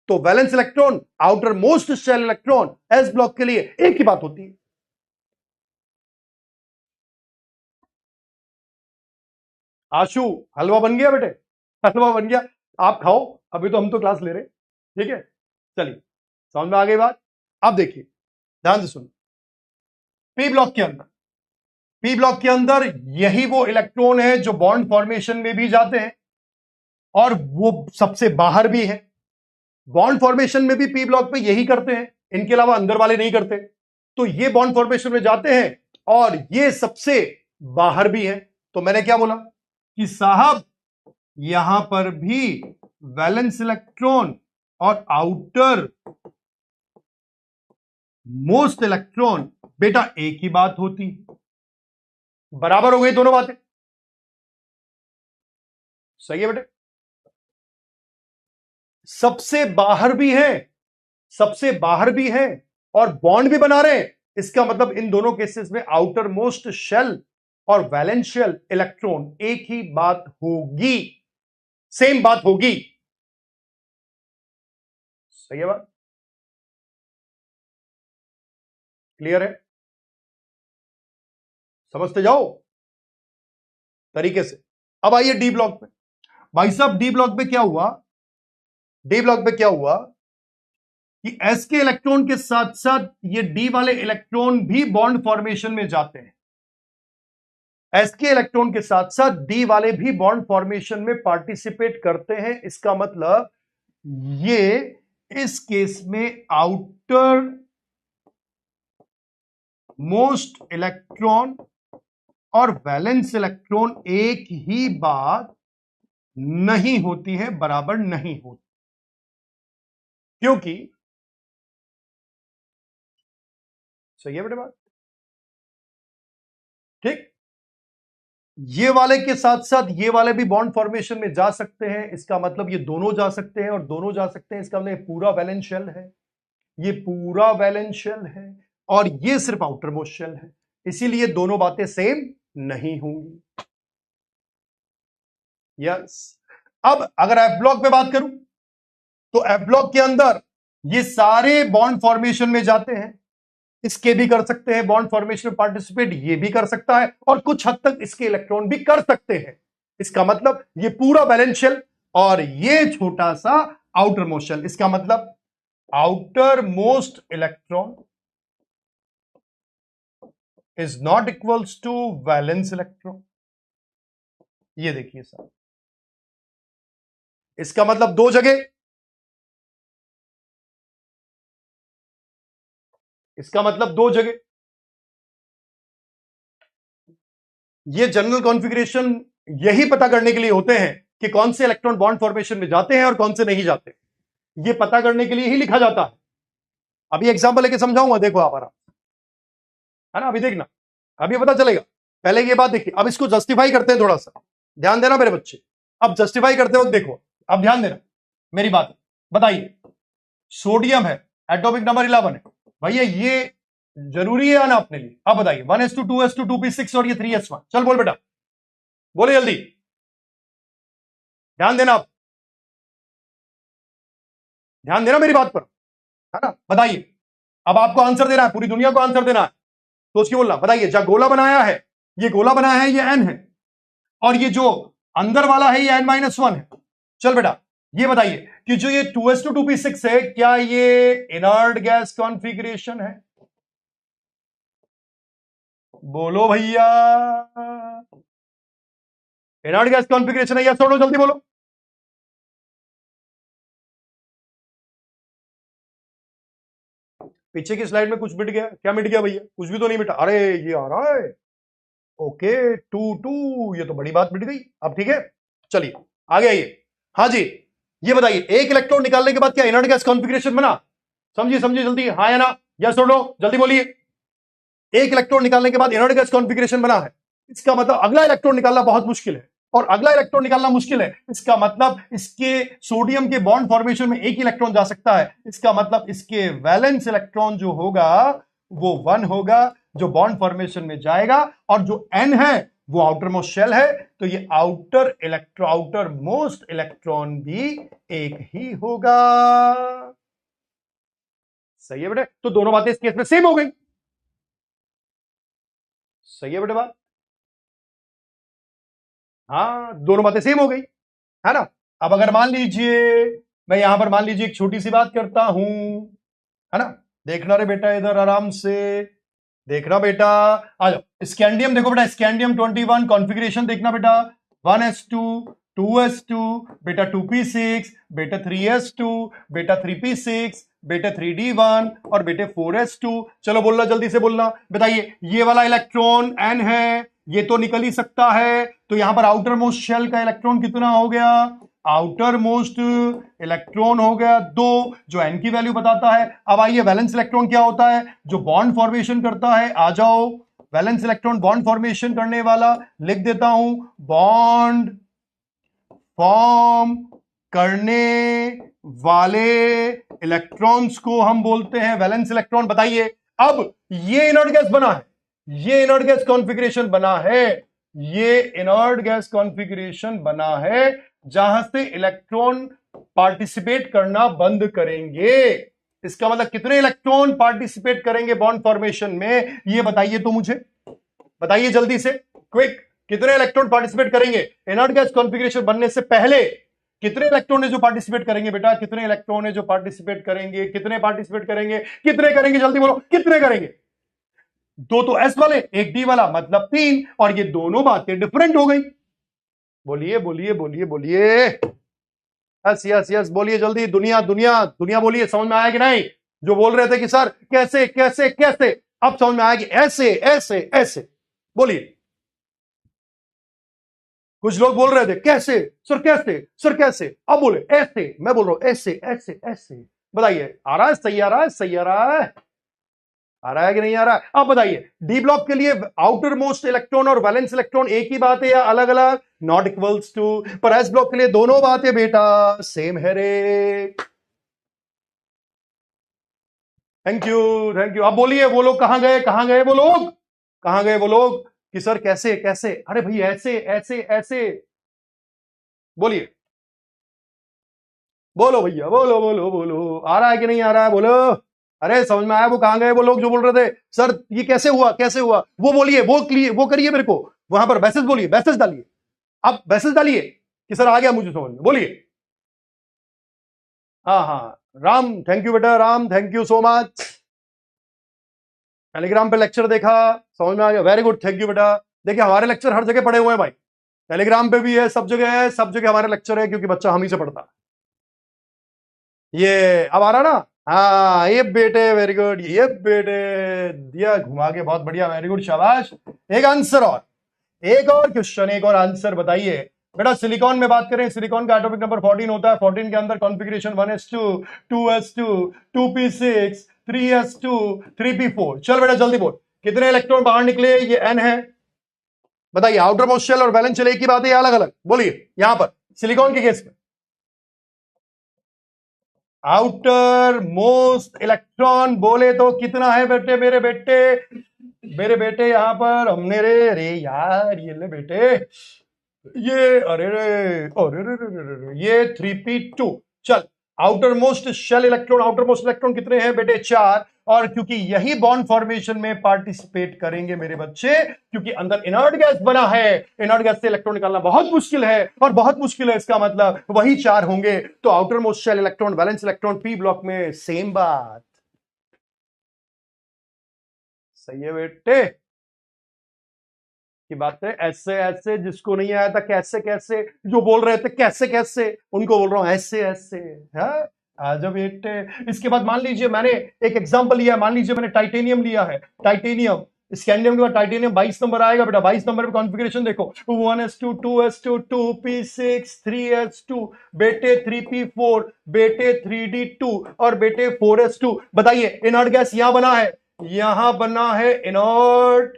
तो valence electron, outermost shell electron S block के लिए एक ही बात होती है। आशु, हलवा बन गया बेटे, हलवा बन गया, आप खाओ, अभी तो हम तो क्लास ले रहे हैं। ठीक है, चलिए समझ में आ गई बात। अब देखिए ध्यान से सुनो, पी ब्लॉक के अंदर, पी ब्लॉक के अंदर यही वो इलेक्ट्रॉन है जो बॉन्ड फॉर्मेशन में भी जाते हैं और वो सबसे बाहर भी है। बॉन्ड फॉर्मेशन में भी पी ब्लॉक पे यही करते हैं, इनके अलावा अंदर वाले नहीं करते। तो ये बॉन्ड फॉर्मेशन में जाते हैं और ये सबसे बाहर भी है। तो मैंने क्या बोला कि साहब यहां पर भी वैलेंस इलेक्ट्रॉन और आउटर मोस्ट इलेक्ट्रॉन बेटा एक ही बात होती है। बराबर हो गई दोनों बातें, सही है बेटे। सबसे बाहर भी है, सबसे बाहर भी है और बॉन्ड भी बना रहे हैं। इसका मतलब इन दोनों केसेस में आउटर मोस्ट शेल और वैलेंशियल इलेक्ट्रॉन एक ही बात होगी, सेम बात होगी। सही है बात, क्लियर है, समझते जाओ तरीके से। अब आइए डी ब्लॉक पे। भाई साहब डी ब्लॉक पे क्या हुआ, डी ब्लॉक पे क्या हुआ कि एस के इलेक्ट्रॉन के साथ साथ ये डी वाले इलेक्ट्रॉन भी बॉन्ड फॉर्मेशन में जाते हैं। एस के इलेक्ट्रॉन के साथ साथ डी वाले भी बॉन्ड फॉर्मेशन में पार्टिसिपेट करते हैं। इसका मतलब ये इस केस में आउटर मोस्ट इलेक्ट्रॉन और वैलेंस इलेक्ट्रॉन एक ही बात नहीं होती है, बराबर नहीं होती, क्योंकि सही है बेटे बात, ठीक। ये वाले के साथ साथ ये वाले भी बॉन्ड फॉर्मेशन में जा सकते हैं। इसका मतलब ये दोनों जा सकते हैं और दोनों जा सकते हैं, इसका मतलब पूरा वैलेंस शेल है, ये पूरा वैलेंस शेल है और ये सिर्फ आउटर मोस्ट शेल है। इसीलिए दोनों बातें सेम नहीं होंगी। यस। अब अगर एफ ब्लॉक पे बात करूं तो एफ ब्लॉक के अंदर ये सारे बॉन्ड फॉर्मेशन में जाते हैं। इसके भी कर सकते हैं बॉन्ड फॉर्मेशन में पार्टिसिपेट, ये भी कर सकता है और कुछ हद तक इसके इलेक्ट्रॉन भी कर सकते हैं। इसका मतलब ये पूरा वैलेंस शेल और ये छोटा सा आउटर मोस्ट शेल। इसका मतलब outermost electron is not equals to valence electron. ये देखिए सर, इसका मतलब दो जगह, इसका मतलब दो जगह। ये जनरल कॉन्फ़िगरेशन यही पता करने के लिए होते हैं कि कौन से इलेक्ट्रॉन बॉन्ड फॉर्मेशन में जाते हैं और कौन से नहीं जाते। ये पता करने के लिए ही लिखा जाता है। अभी एग्जांपल लेके समझाऊंगा, देखो आप आराम, है ना, अभी देखना, अभी पता चलेगा। पहले ये बात देखिए, अब इसको जस्टिफाई करते हैं, थोड़ा सा ध्यान देना मेरे बच्चे। अब जस्टिफाई करते वक्त देखो, अब ध्यान देना मेरी बात। बताइए, सोडियम है, एटॉमिक नंबर 11 है भैया, ये जरूरी है आना अपने लिए। अब बताइए 1s2 2s2 2p6 और ये 3s1। चल बोल बेटा, बोले जल्दी, ध्यान देना आप, ध्यान देना मेरी बात पर, है ना। बताइए, अब आपको आंसर देना है, पूरी दुनिया को आंसर देना है, सोच के बोलना। बताइए, जब गोला बनाया है, ये गोला बनाया है, ये n है और ये जो अंदर वाला है ये n-1 है। चल बेटा ये बताइए कि जो ये 2s2 2p6 है, क्या ये इनर्ट गैस कॉन्फ़िगरेशन है? बोलो भैया, इनर्ट गैस कॉन्फ़िगरेशन है या छोड़ो, जल्दी बोलो। पीछे की स्लाइड में कुछ मिट गया, क्या मिट गया भैया? कुछ भी तो नहीं मिटा। अरे ये आ रहा है, ओके 2 ये तो बड़ी बात मिट गई। अब ठीक है, चलिए आगे आइए। हाँ जी, ये बताइए, एक इलेक्ट्रॉन निकालने के बाद क्या इनर्ट गैस कॉन्फ़िगरेशन बना? समझिए समझिए जल्दी, हाँ या ना, या छोड़ो, जल्दी बोलिए। एक इलेक्ट्रॉन निकालने के बाद इनर्ट गैस कॉन्फ़िगरेशन बना है, इसका मतलब अगला इलेक्ट्रॉन निकालना बहुत मुश्किल है। और अगला इलेक्ट्रॉन निकालना मुश्किल है, इसका मतलब इसके सोडियम के बॉन्ड फॉर्मेशन में एक ही इलेक्ट्रॉन जा सकता है। इसका मतलब इसके वैलेंस इलेक्ट्रॉन जो होगा वो 1 होगा जो बॉन्ड फॉर्मेशन में जाएगा, और जो n है वो आउटर मोस्ट शेल है, तो ये आउटर मोस्ट इलेक्ट्रॉन भी एक ही होगा। सही है बेटे, तो दोनों बातें इस केस में सेम हो गई। सही है बेटे बात, हाँ दोनों बातें सेम हो गई, है ना। अब अगर मान लीजिए मैं यहां पर मान लीजिए एक छोटी सी बात करता हूं, है ना, देखना रे बेटा इधर आराम से देखना बेटा, आ जाओ स्कैंडियम देखो बेटा, स्कैंडियम 21 कॉन्फ़िगरेशन देखना बेटा, 1s2 2s2 बेटा 2p6 बेटा 3s2 बेटा 3p6 बेटा 3d1 और बेटे 4s2। चलो बोलना जल्दी से बोलना, बताइए ये वाला इलेक्ट्रॉन n है, ये तो निकल ही सकता है, तो यहां पर आउटर मोस्ट शेल का इलेक्ट्रॉन कितना हो गया, आउटर मोस्ट इलेक्ट्रॉन हो गया 2, जो एन की वैल्यू बताता है। अब आइए वैलेंस इलेक्ट्रॉन क्या होता है, जो बॉन्ड फॉर्मेशन करता है, आ जाओ वैलेंस इलेक्ट्रॉन बॉन्ड फॉर्मेशन करने वाला, लिख देता हूं बॉन्ड फॉर्म करने वाले इलेक्ट्रॉन्स को हम बोलते हैं वैलेंस इलेक्ट्रॉन। बताइए अब ये इनर्ट गैस बना है, ये इनर्ट गैस कॉन्फ़िगरेशन बना है, ये इनर्ट गैस कॉन्फ़िगरेशन बना है जहां से इलेक्ट्रॉन पार्टिसिपेट करना बंद करेंगे। इसका मतलब कितने इलेक्ट्रॉन पार्टिसिपेट करेंगे बॉन्ड फॉर्मेशन में, ये बताइए तो मुझे, बताइए जल्दी से क्विक, कितने इलेक्ट्रॉन पार्टिसिपेट करेंगे इनर्ट गैस कॉन्फ़िगरेशन बनने से पहले, कितने इलेक्ट्रॉन है जो पार्टिसिपेट करेंगे बेटा, कितने इलेक्ट्रॉन है जो पार्टिसिपेट करेंगे, कितने पार्टिसिपेट करेंगे, कितने करेंगे जल्दी बोलो, कितने करेंगे, दो तो एस वाले एक डी वाला मतलब 3, और ये दोनों बातें डिफरेंट हो गई। बोलिए बोलिए बोलिए बोलिए, यस यस यस बोलिए जल्दी, दुनिया दुनिया दुनिया बोलिए, समझ में आया कि नहीं, जो बोल रहे थे कि सर कैसे कैसे कैसे, अब समझ में आया कि ऐसे ऐसे ऐसे, बोलिए। कुछ लोग बोल रहे थे कैसे सर कैसे सर कैसे, अब बोले ऐसे, मैं बोल रहा हूं ऐसे ऐसे ऐसे, बताइए आ रहा है, सही आ रहा है, सही आ रहा है, आ रहा है कि नहीं आ रहा है। अब बताइए डी ब्लॉक के लिए आउटर मोस्ट इलेक्ट्रॉन और वैलेंस इलेक्ट्रॉन एक ही बात है या अलग अलग, नॉट इक्वल्स टू, पर एस ब्लॉक के लिए दोनों बातें बेटा सेम है रे। Thank you thank you. अब बोलिए वो लोग कहां गए, कहां गए वो लोग, कहां गए वो लोग कि सर कैसे कैसे, अरे भाई ऐसे ऐसे ऐसे, बोलिए बोलो भैया बोलो बोलो बोलो, आ रहा है कि नहीं आ रहा है, बोलो। अरे समझ में आया, वो कहां गए वो लोग जो बोल रहे थे सर ये कैसे हुआ कैसे हुआ, वो बोलिए, वो करिए मेरे को वहां पर मैसेज, बोलिए मैसेज डालिए, अब मैसेज डालिए कि सर आ गया मुझे समझ में, बोलिए। हाँ हाँ राम, थैंक यू बेटा Ram, thank you so much, Telegram पे लेक्चर देखा, समझ में आ गया, वेरी गुड, थैंक यू बेटा। देखिए हमारे लेक्चर हर जगह पड़े हुए हैं भाई, टेलीग्राम पे भी है, सब जगह है, सब जगह हमारे लेक्चर है, क्योंकि बच्चा हम ही से पढ़ता है। ये अब आ रहा ना, हाँ ये बेटे वेरी गुड, ये बेटे दिया घुमा के, बहुत बढ़िया, वेरी गुड शाबाश। एक आंसर और, एक और क्वेश्चन, एक और आंसर बताइए बेटा। सिलिकॉन में बात करें, सिलिकॉन का एटॉमिक नंबर 14 होता है, 14 के अंदर configuration 1s2 2s2 2p6 3s2 3p4। चल बेटा जल्दी बोल, कितने इलेक्ट्रॉन बाहर निकले, ये n है, बताइए। आउटर मोस्ट शेल और वैलेंस शेल एक ही बात है या अलग अलग, बोलिए। यहां पर सिलिकॉन के केस में आउटर मोस्ट इलेक्ट्रॉन बोले तो कितना है बेटे, मेरे बेटे मेरे बेटे, यहां पर हमने रे यार ये ले बेटे, ये अरे रे अरे रे रे रे रे, ये 3p2। चल outermost shell electron, outermost electron कितने हैं बेटे, 4, और क्योंकि यही बॉन्ड फॉर्मेशन में पार्टिसिपेट करेंगे मेरे बच्चे, क्योंकि अंदर इनर्ट गैस बना है, इनर्ट गैस से इलेक्ट्रॉन निकालना बहुत मुश्किल है, और बहुत मुश्किल है इसका मतलब वही 4 होंगे, तो outermost shell electron valence electron P block में सेम बात। सही है बेटे की बात है, ऐसे ऐसे, जिसको नहीं आया था कैसे कैसे, जो बोल रहे थे कैसे कैसे, उनको बोल रहा हूं ऐसे ऐसे है। आज बेटे इसके बाद मान लीजिए मैंने एक एग्जांपल लिया, मान लीजिए मैंने टाइटेनियम लिया है, टाइटेनियम, स्कैंडियम के बाद टाइटेनियम 22 नंबर आएगा बेटा, 22 नंबर पे कॉन्फ़िगरेशन देखो, 1s2 2s2 2p6 3s2 बेटे 3p4 बेटे 3d2 और बेटे 4s2। बताइए इनर्ट गैस यहां बना है, यहां बना है inert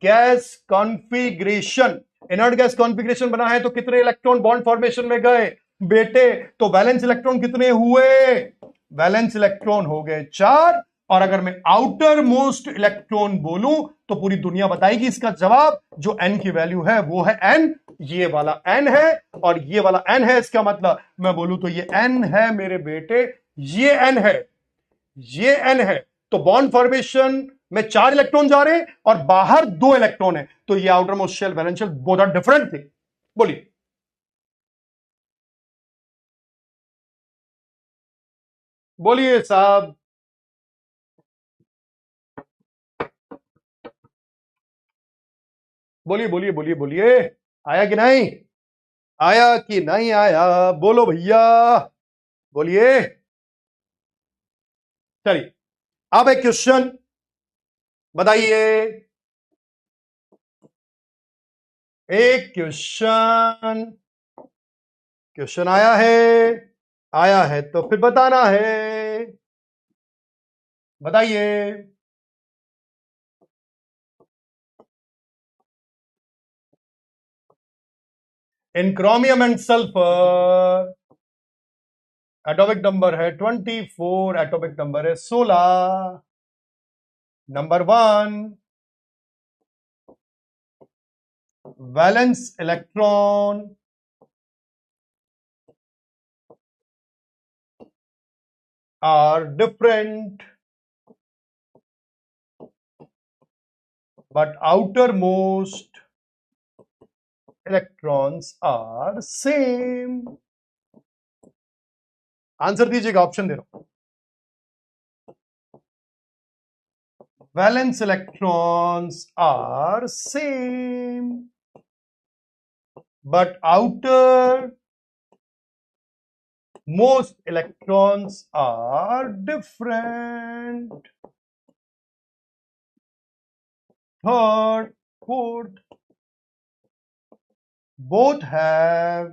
gas configuration, inert gas configuration बना है, तो कितने इलेक्ट्रॉन बॉन्ड फॉर्मेशन में गए बेटे, तो वैलेंस इलेक्ट्रॉन कितने हुए, वैलेंस इलेक्ट्रॉन हो गए 4, और अगर मैं आउटर मोस्ट इलेक्ट्रॉन बोलूं तो पूरी दुनिया बताएगी इसका जवाब। जो एन की वैल्यू है वो है एन, ये वाला एन है और ये वाला एन है। इसका मतलब मैं बोलूं तो ये एन है मेरे बेटे, ये एन है, ये एन है। तो बॉन्ड फॉर्मेशन में 4 इलेक्ट्रॉन जा रहे हैं और बाहर 2 इलेक्ट्रॉन है, तो ये outermost shell, valence shell, both are different thing. बोलिए। बोलिए साहब। बोलिए बोलिए बोलिए बोलिए। आया कि नहीं? आया कि नहीं आया? बोलो भैया, बोलिए। चलिए, अब एक क्वेश्चन बताइए। एक क्वेश्चन, क्वेश्चन आया है, आया है तो फिर बताना है। बताइए। In chromium and sulphur atomic number है 24, एटॉमिक नंबर है 16। Number 1, valence electron are different, but outermost electrons are same. Answer दीजिएगा, ऑप्शन दे रहा हूं। Valence electrons are same, but outer most electrons are different. Third, fourth, both have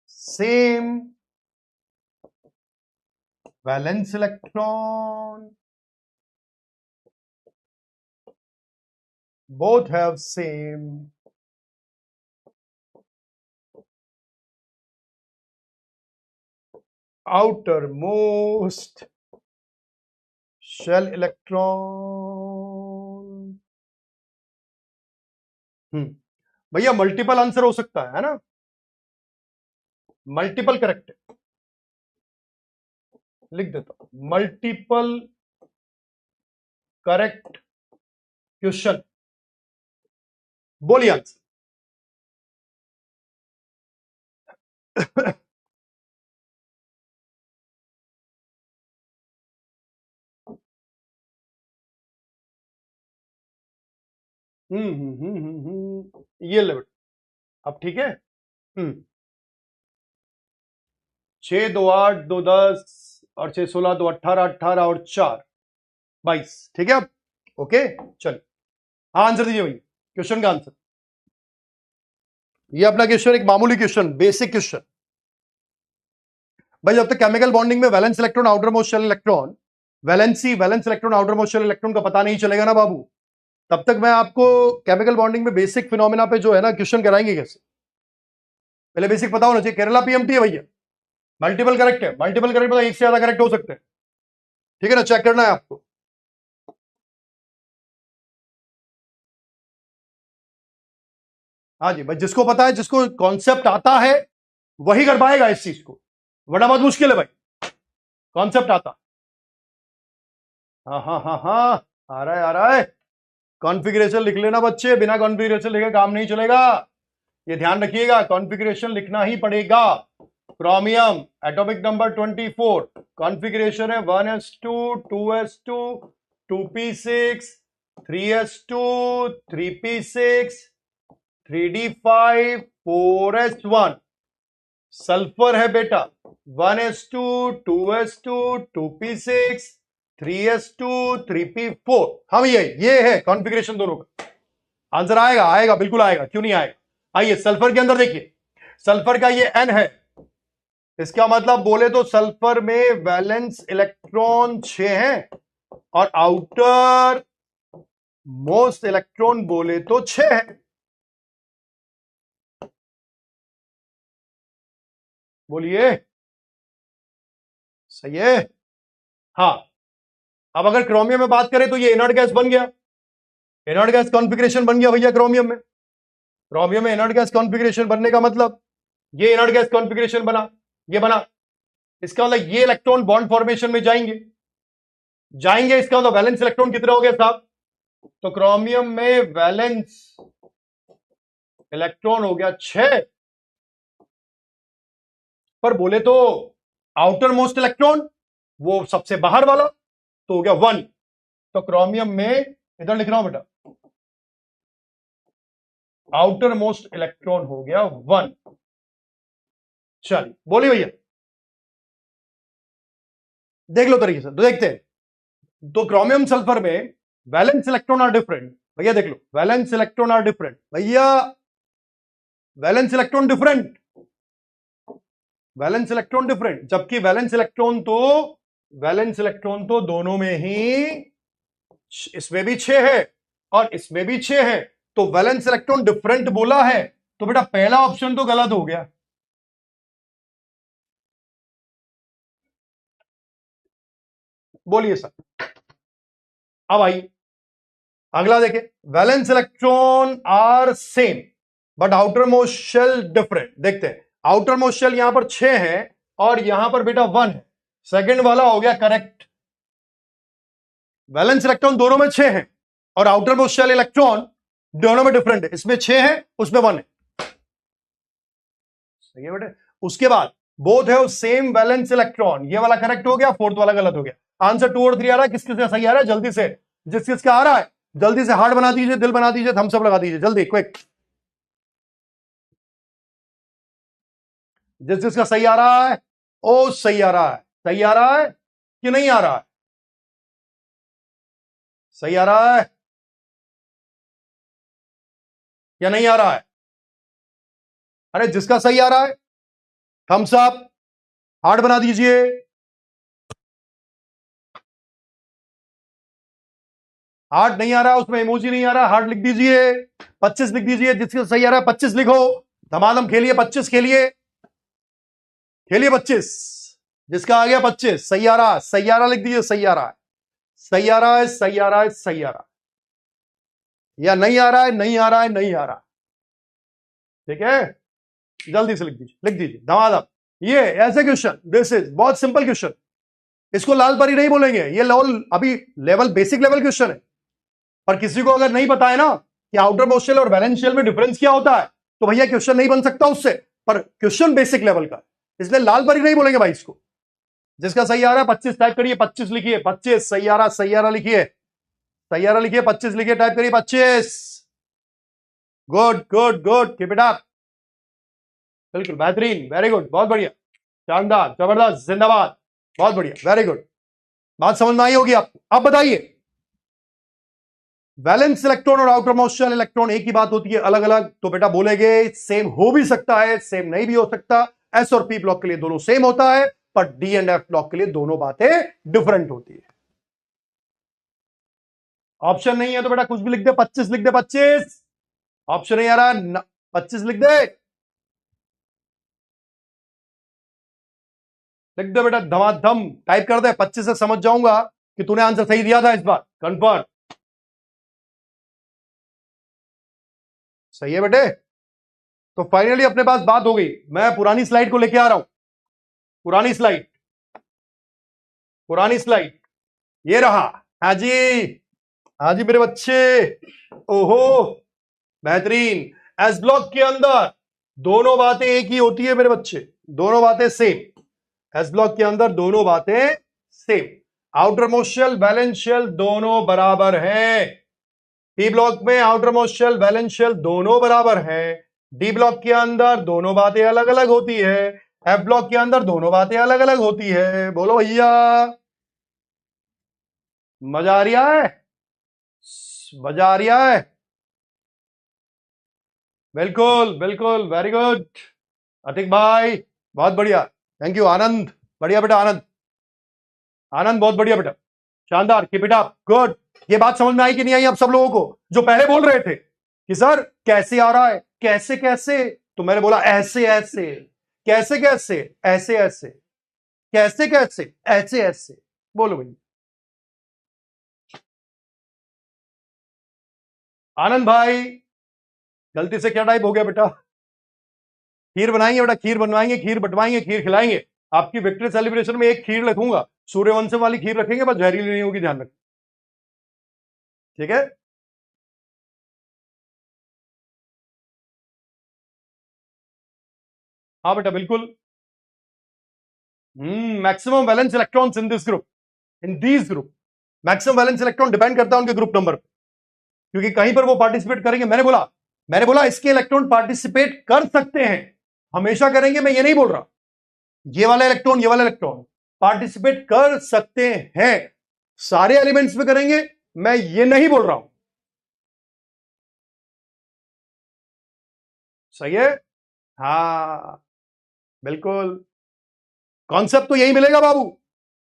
same valence electron, both have same outermost shell electron। भैया multiple answer हो सकता है ना? Multiple correct है, लिख देता हूं, मल्टीपल करेक्ट क्वेश्चन। बोलिए आंसर। ये लेवल अब ठीक है। 6 2 8 2 10 और 6 16 2 18 18 और 4 22, ठीक है। अब ओके, चलिए। हाँ, आंसर दीजिए भैया, क्वेश्चन का आंसर। ये अपना क्वेश्चन एक मामूली क्वेश्चन, बेसिक क्वेश्चन। भाई जब तक केमिकल बॉन्डिंग में valence electron outermost shell electron, valence electron outermost shell electron का पता नहीं चलेगा ना बाबू, तब तक मैं आपको केमिकल बॉन्डिंग में बेसिक फिनोमेना पे जो है ना क्वेश्चन कराएंगे कैसे? पहले बेसिक पता होना चाहिए। केरला पीएमटी है भैया, मल्टीपल करेक्ट है, मल्टीपल करेक्ट मतलब एक से ज्यादा करेक्ट हो सकते हैं, ठीक है ना? चेक करना है आपको। हाँ जी भाई, जिसको पता है, जिसको कॉन्सेप्ट आता है वही कर पाएगा इस चीज को, वरना बहुत मुश्किल है भाई। कॉन्सेप्ट आता, हाँ हाँ हाँ हाँ, आ रहा है आ रहा है। कॉन्फ़िगरेशन लिख लेना बच्चे, बिना कॉन्फ़िगरेशन लिखे काम नहीं चलेगा, ये ध्यान रखिएगा, कॉन्फ़िगरेशन लिखना ही पड़ेगा। क्रोमियम एटॉमिक नंबर 24, कॉन्फ़िगरेशन है 1s2 2s2 2p6 3s2 3p6 3d5 4s1। Sulphur है बेटा 1s2 2s2 2p6 3s2 3p4। हम ये है कॉन्फ़िगरेशन दोनों का। आंसर आएगा, आएगा बिल्कुल आएगा, क्यों नहीं आएगा? आइए सल्फर के अंदर देखिए, सल्फर का ये एन है, इसका मतलब बोले तो सल्फर में वैलेंस इलेक्ट्रॉन 6 हैं और आउटर मोस्ट इलेक्ट्रॉन बोले तो 6 है। बोलिए, सही है। हाँ, अब अगर क्रोमियम में बात करें तो ये इनर्ट गैस बन गया, इनर्ट गैस कॉन्फ़िगरेशन बन गया भैया क्रोमियम में। क्रोमियम में इनर्ट गैस कॉन्फ़िगरेशन बनने का मतलब ये इनर्ट गैस कॉन्फ़िगरेशन बना, ये बना, इसका मतलब ये इलेक्ट्रॉन बॉन्ड फॉर्मेशन में जाएंगे, जाएंगे, इसका मतलब वैलेंस इलेक्ट्रॉन कितना हो गया साहब? तो क्रोमियम में वैलेंस इलेक्ट्रॉन हो गया 6, पर बोले तो आउटर मोस्ट इलेक्ट्रॉन वो सबसे बाहर वाला तो हो गया 1। तो क्रोमियम में इधर लिख रहा हूं बेटा, आउटर मोस्ट इलेक्ट्रॉन हो गया 1। चलिए बोलिए भैया, देख लो तरीके से तो देखते हैं। तो क्रोमियम सल्फर में वैलेंस इलेक्ट्रॉन आर डिफरेंट भैया, देख लो वैलेंस इलेक्ट्रॉन आर डिफरेंट भैया, valence electron different, valence electron different, जबकि वैलेंस इलेक्ट्रॉन तो दोनों में ही, इसमें भी 6 है और इसमें भी 6 है, तो वैलेंस इलेक्ट्रॉन डिफरेंट बोला है, तो बेटा पहला ऑप्शन तो गलत हो गया। बोलिए सर। अब आइए अगला देखें, valence electron are same but outermost shell different. देखते हैं, आउटर मोस्ट शेल यहां पर 6 है और यहां पर बेटा 1 है, सेकंड वाला हो गया करेक्ट। वैलेंस इलेक्ट्रॉन दोनों में 6 है और आउटर मोस्ट शेल इलेक्ट्रॉन दोनों में डिफरेंट है, इसमें 6 है उसमें 1 है, सही है बेटे। उसके बाद बोथ है सेम वैलेंस इलेक्ट्रॉन, ये वाला करेक्ट हो गया, फोर्थ वाला गलत हो गया। आंसर 2 और 3 आ रहा है, किस किसका सही आ रहा है जल्दी से, जिस किसका आ रहा है जल्दी से हार्ट बना दीजिए, दिल बना दीजिए, थम्स अप लगा दीजिए जल्दी क्विक। जिस जिसका सही आ रहा है, ओ सही आ रहा है, सही आ रहा है कि नहीं आ रहा है, सही आ रहा है या नहीं आ रहा है? अरे जिसका सही आ रहा है थम्स अप, हार्ट बना दीजिए। हार्ट नहीं आ रहा उसमें इमोजी नहीं आ रहा, हार्ट लिख दीजिए, 25 लिख दीजिए, जिसका सही आ रहा है 25 लिखो, धमाधम खेलिए, 25 खेलिए, खेलिए 25, जिसका आ गया 25 सही आ रहा, सही आ रहा लिख दीजिए, सही आ रहा है, सही आ रहा है, सही आ रहा है, सही आ रहा है, या नहीं आ रहा है, नहीं आ रहा है, नहीं आ रहा, ठीक है, जल्दी से लिख दीजिए धमाधम। ये ऐसे क्वेश्चन, दिस इज बहुत सिंपल क्वेश्चन, इसको लाल परी नहीं बोलेंगे, ये लेवल अभी लेवल बेसिक लेवल क्वेश्चन है, पर किसी को अगर नहीं पता है ना कि आउटर मोस्ट शेल और वैलेंस शेल में डिफरेंस क्या होता है, तो भैया क्वेश्चन नहीं बन सकता उससे, पर क्वेश्चन बेसिक लेवल का, इसलिए लाल परी नहीं बोलेंगे भाई इसको। जिसका सही आ रहा है 25 टाइप करिए, 25 लिखिए, 25 सही आ रहा, सही आ रहा लिखिए, सही आ रहा लिखिए, 25 लिखिए, टाइप करिए 25, good good good, keep it up, बिल्कुल बेहतरीन, वेरी गुड, बहुत बढ़िया, शानदार, जबरदस्त, जिंदाबाद, बहुत बढ़िया, वेरी गुड, बात समझ में आई होगी आपको। अब बताइए, वैलेंस इलेक्ट्रॉन और आउटर मोस्ट शेल इलेक्ट्रॉन एक ही बात होती है, अलग अलग? तो बेटा बोलेंगे सेम हो भी सकता है, सेम नहीं भी हो सकता, एस और पी ब्लॉक के लिए दोनों सेम होता है, पर डी एंड एफ ब्लॉक के लिए दोनों बातें डिफरेंट होती है। ऑप्शन नहीं है तो बेटा कुछ भी लिख दे, 25 लिख दे, 25, ऑप्शन नहीं आ रहा, 25 लिख दे, लिख दे बेटा धमाधम, टाइप कर दे, 25 से समझ जाऊंगा कि तूने आंसर सही दिया था इस बार, कंफर्म, सही है बेटे। तो फाइनली अपने पास बात हो गई, मैं पुरानी स्लाइड को लेके आ रहा हूं, पुरानी स्लाइड, पुरानी स्लाइड, ये रहा, हाँ जी, हाँ जी मेरे बच्चे, ओहो बेहतरीन। एस ब्लॉक के अंदर दोनों बातें एक ही होती है मेरे बच्चे, दोनों बातें सेम, एस ब्लॉक के अंदर दोनों बातें same, outermost shell valence shell दोनों बराबर हैं, पी ब्लॉक में outermost shell valence shell दोनों बराबर हैं, डी ब्लॉक के अंदर दोनों बातें अलग अलग होती है, एफ ब्लॉक के अंदर दोनों बातें अलग अलग होती है। बोलो भैया, मजा आ रहा है, मजा आ रहा है, बिल्कुल बिल्कुल, वेरी गुड अतिक भाई, बहुत बढ़िया, थैंक यू आनंद, बढ़िया बेटा आनंद, आनंद बहुत बढ़िया बेटा, शानदार, कीप इट अप, गुड। ये बात समझ में आई कि नहीं आई आप सब लोगों को, जो पहले बोल रहे थे कि सर कैसे आ रहा है, कैसे कैसे, तो मैंने बोला ऐसे ऐसे, कैसे कैसे, ऐसे ऐसे, कैसे कैसे, ऐसे ऐसे, बोलो भाई। आनंद भाई, गलती से क्या टाइप हो गया बेटा? खीर बनाएंगे बेटा, खीर बनवाएंगे, खीर बंटवाएंगे, खीर खिलाएंगे। आपकी विक्ट्री सेलिब्रेशन में एक खीर रखूंगा, सूर्यवंश वाली खीर रखेंगे, बस जहरीली नहीं होगी, ध्यान रखें, ठीक है? हाँ बेटा बिल्कुल। Maximum valence electrons in this group, in this group, maximum valence electron depend करता है उनके ग्रुप नंबर पे, क्योंकि कहीं पर वो पार्टिसिपेट करेंगे। मैंने बोला इसके इलेक्ट्रॉन पार्टिसिपेट कर सकते हैं, हमेशा करेंगे मैं ये नहीं बोल रहा। ये वाला इलेक्ट्रॉन पार्टिसिपेट कर सकते हैं, सारे एलिमेंट्स में करेंगे, मैं ये नहीं बोल रहा हूं। सही है? हाँ बिल्कुल, कॉन्सेप्ट तो यही मिलेगा बाबू,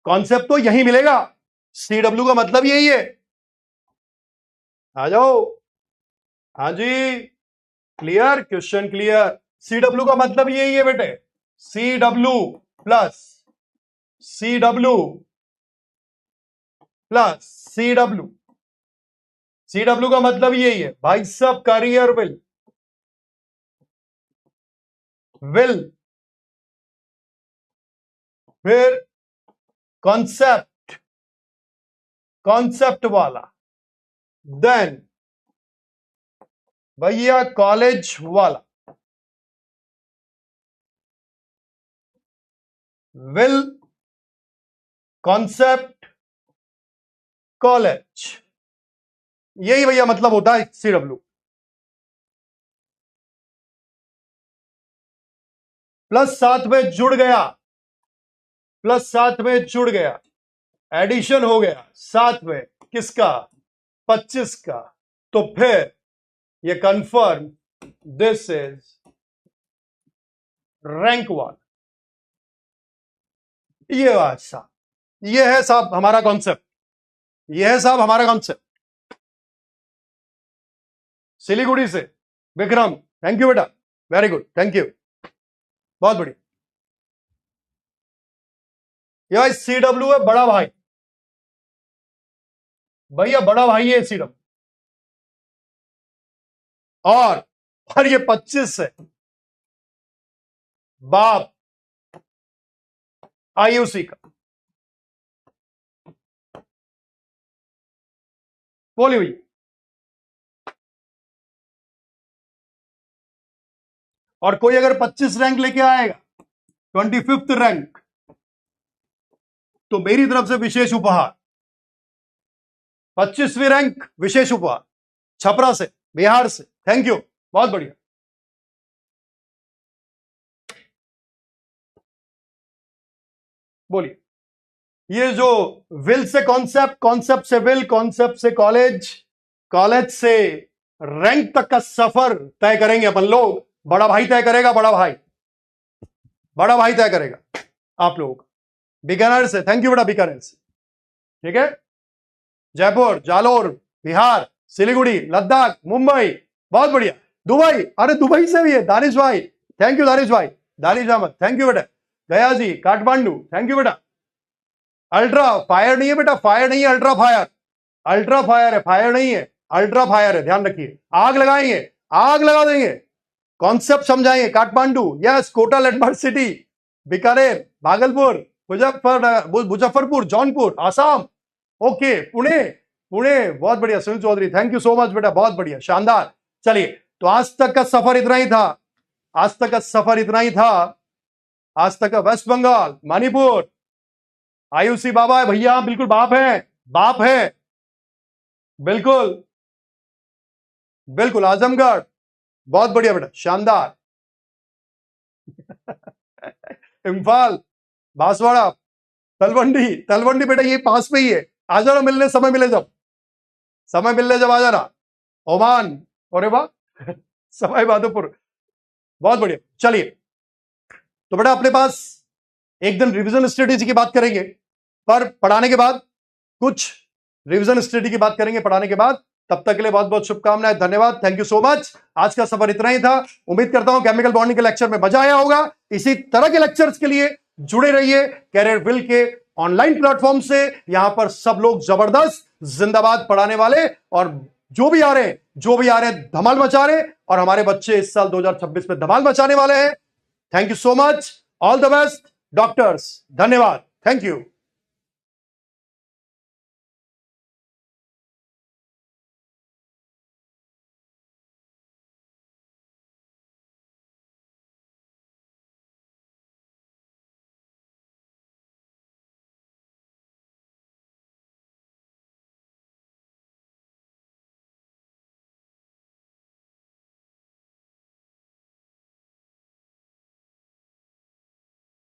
कॉन्सेप्ट तो यही मिलेगा। CW का मतलब यही है। आ जाओ, हाँ जी, क्लियर, क्वेश्चन क्लियर। CW का मतलब यही है बेटे, CW plus CW plus CW। CW का मतलब यही है भाई साहब, कैरियर विल फिर कॉन्सेप्ट वाला, देन भैया कॉलेज वाला, विल कॉन्सेप्ट कॉलेज, यही भैया मतलब होता है CW। प्लस साथ में जुड़ गया, प्लस साथ में जुड़ गया, एडिशन हो गया साथ में किसका? 25 का। तो फिर ये कंफर्म दिस इज रैंक 1। ये बात साहब, ये है साहब हमारा कॉन्सेप्ट, ये है साहब हमारा कॉन्सेप्ट। सिलीगुड़ी से विक्रम, थैंक यू बेटा, वेरी गुड, थैंक यू, बहुत बढ़िया। ये भाई CW है बड़ा भाई, भैया बड़ा भाई है CW, और ये 25 है बाप IUC का। बोलिए भैया, और कोई अगर 25 रैंक लेके आएगा, 25th रैंक, तो मेरी तरफ से विशेष उपहार, 25वीं रैंक विशेष उपहार, छपरा से, बिहार से, थैंक यू, बहुत बढ़िया। बोलिए, ये जो विल से कॉन्सेप्ट, कॉन्सेप्ट से विल, कॉन्सेप्ट से कॉलेज, कॉलेज से रैंक तक का सफर तय करेंगे अपन लोग, बड़ा भाई तय करेगा, बड़ा भाई तय करेगा आप लोगों का। बीकानेर से, थैंक यू बेटा, बीकानेर से, ठीक है? जयपुर, जालोर, बिहार, सिलीगुड़ी, लद्दाख, मुंबई, बहुत बढ़िया। दुबई, अरे दुबई से भी है दानिश भाई, थैंक यू दानिश भाई, दानिश अहमद, थैंक यू बेटा। गया जी, काठमांडू, थैंक यू बेटा। अल्ट्रा फायर नहीं है बेटा, फायर नहीं है, अल्ट्रा फायर, अल्ट्रा फायर है, फायर नहीं है, अल्ट्रा फायर है, ध्यान रखिए। आग लगाएंगे, आग लगा देंगे, कॉन्सेप्ट समझाएंगे। Kathmandu, yes, Kota landmark city, Bikaner, Bhagalpur, Muzaffarpur, Jaunpur, Assam, okay, Pune, बहुत बढ़िया। Sunil Chaudhary, thank you so much बेटा, बहुत बढ़िया, शानदार। चलिए, तो आज तक का सफर इतना ही था, आज तक का सफर इतना ही था, आज तक का वेस्ट बंगाल, मणिपुर, IUC बाबा है भैया, बिल्कुल बाप है, बाप है, बिल्कुल बिल्कुल। आजमगढ़, बहुत बढ़िया बेटा, शानदार। इम्फाल, बांसवाड़ा, तलवंडी बेटा ये पास में ही है, आ जाना मिलने, समय मिले जब आ जाना। ओमान, अरे वाह, सवाई माधोपुर, बहुत बढ़िया। चलिए, तो बेटा अपने पास एक दिन रिवीजन स्ट्रेटेजी की बात करेंगे, पर पढ़ाने के बाद, कुछ रिवीजन स्ट्रेटेजी की बात करेंगे पढ़ाने के बाद। तब तक के लिए बहुत बहुत शुभकामनाएं, धन्यवाद, थैंक यू सो मच। आज का सफर इतना ही था, उम्मीद करता हूं केमिकल बॉन्डिंग के लेक्चर में मजा आया होगा। इसी तरह के लेक्चर्स के लिए जुड़े रहिए कैरियर विल के ऑनलाइन प्लेटफॉर्म से यहां पर सब लोग जबरदस्त जिंदाबाद पढ़ाने वाले, और जो भी आ रहे धमाल मचा रहे, और हमारे बच्चे इस साल 2026 में धमाल मचाने वाले हैं। Thank you so much, all the best doctors, धन्यवाद, थैंक यू।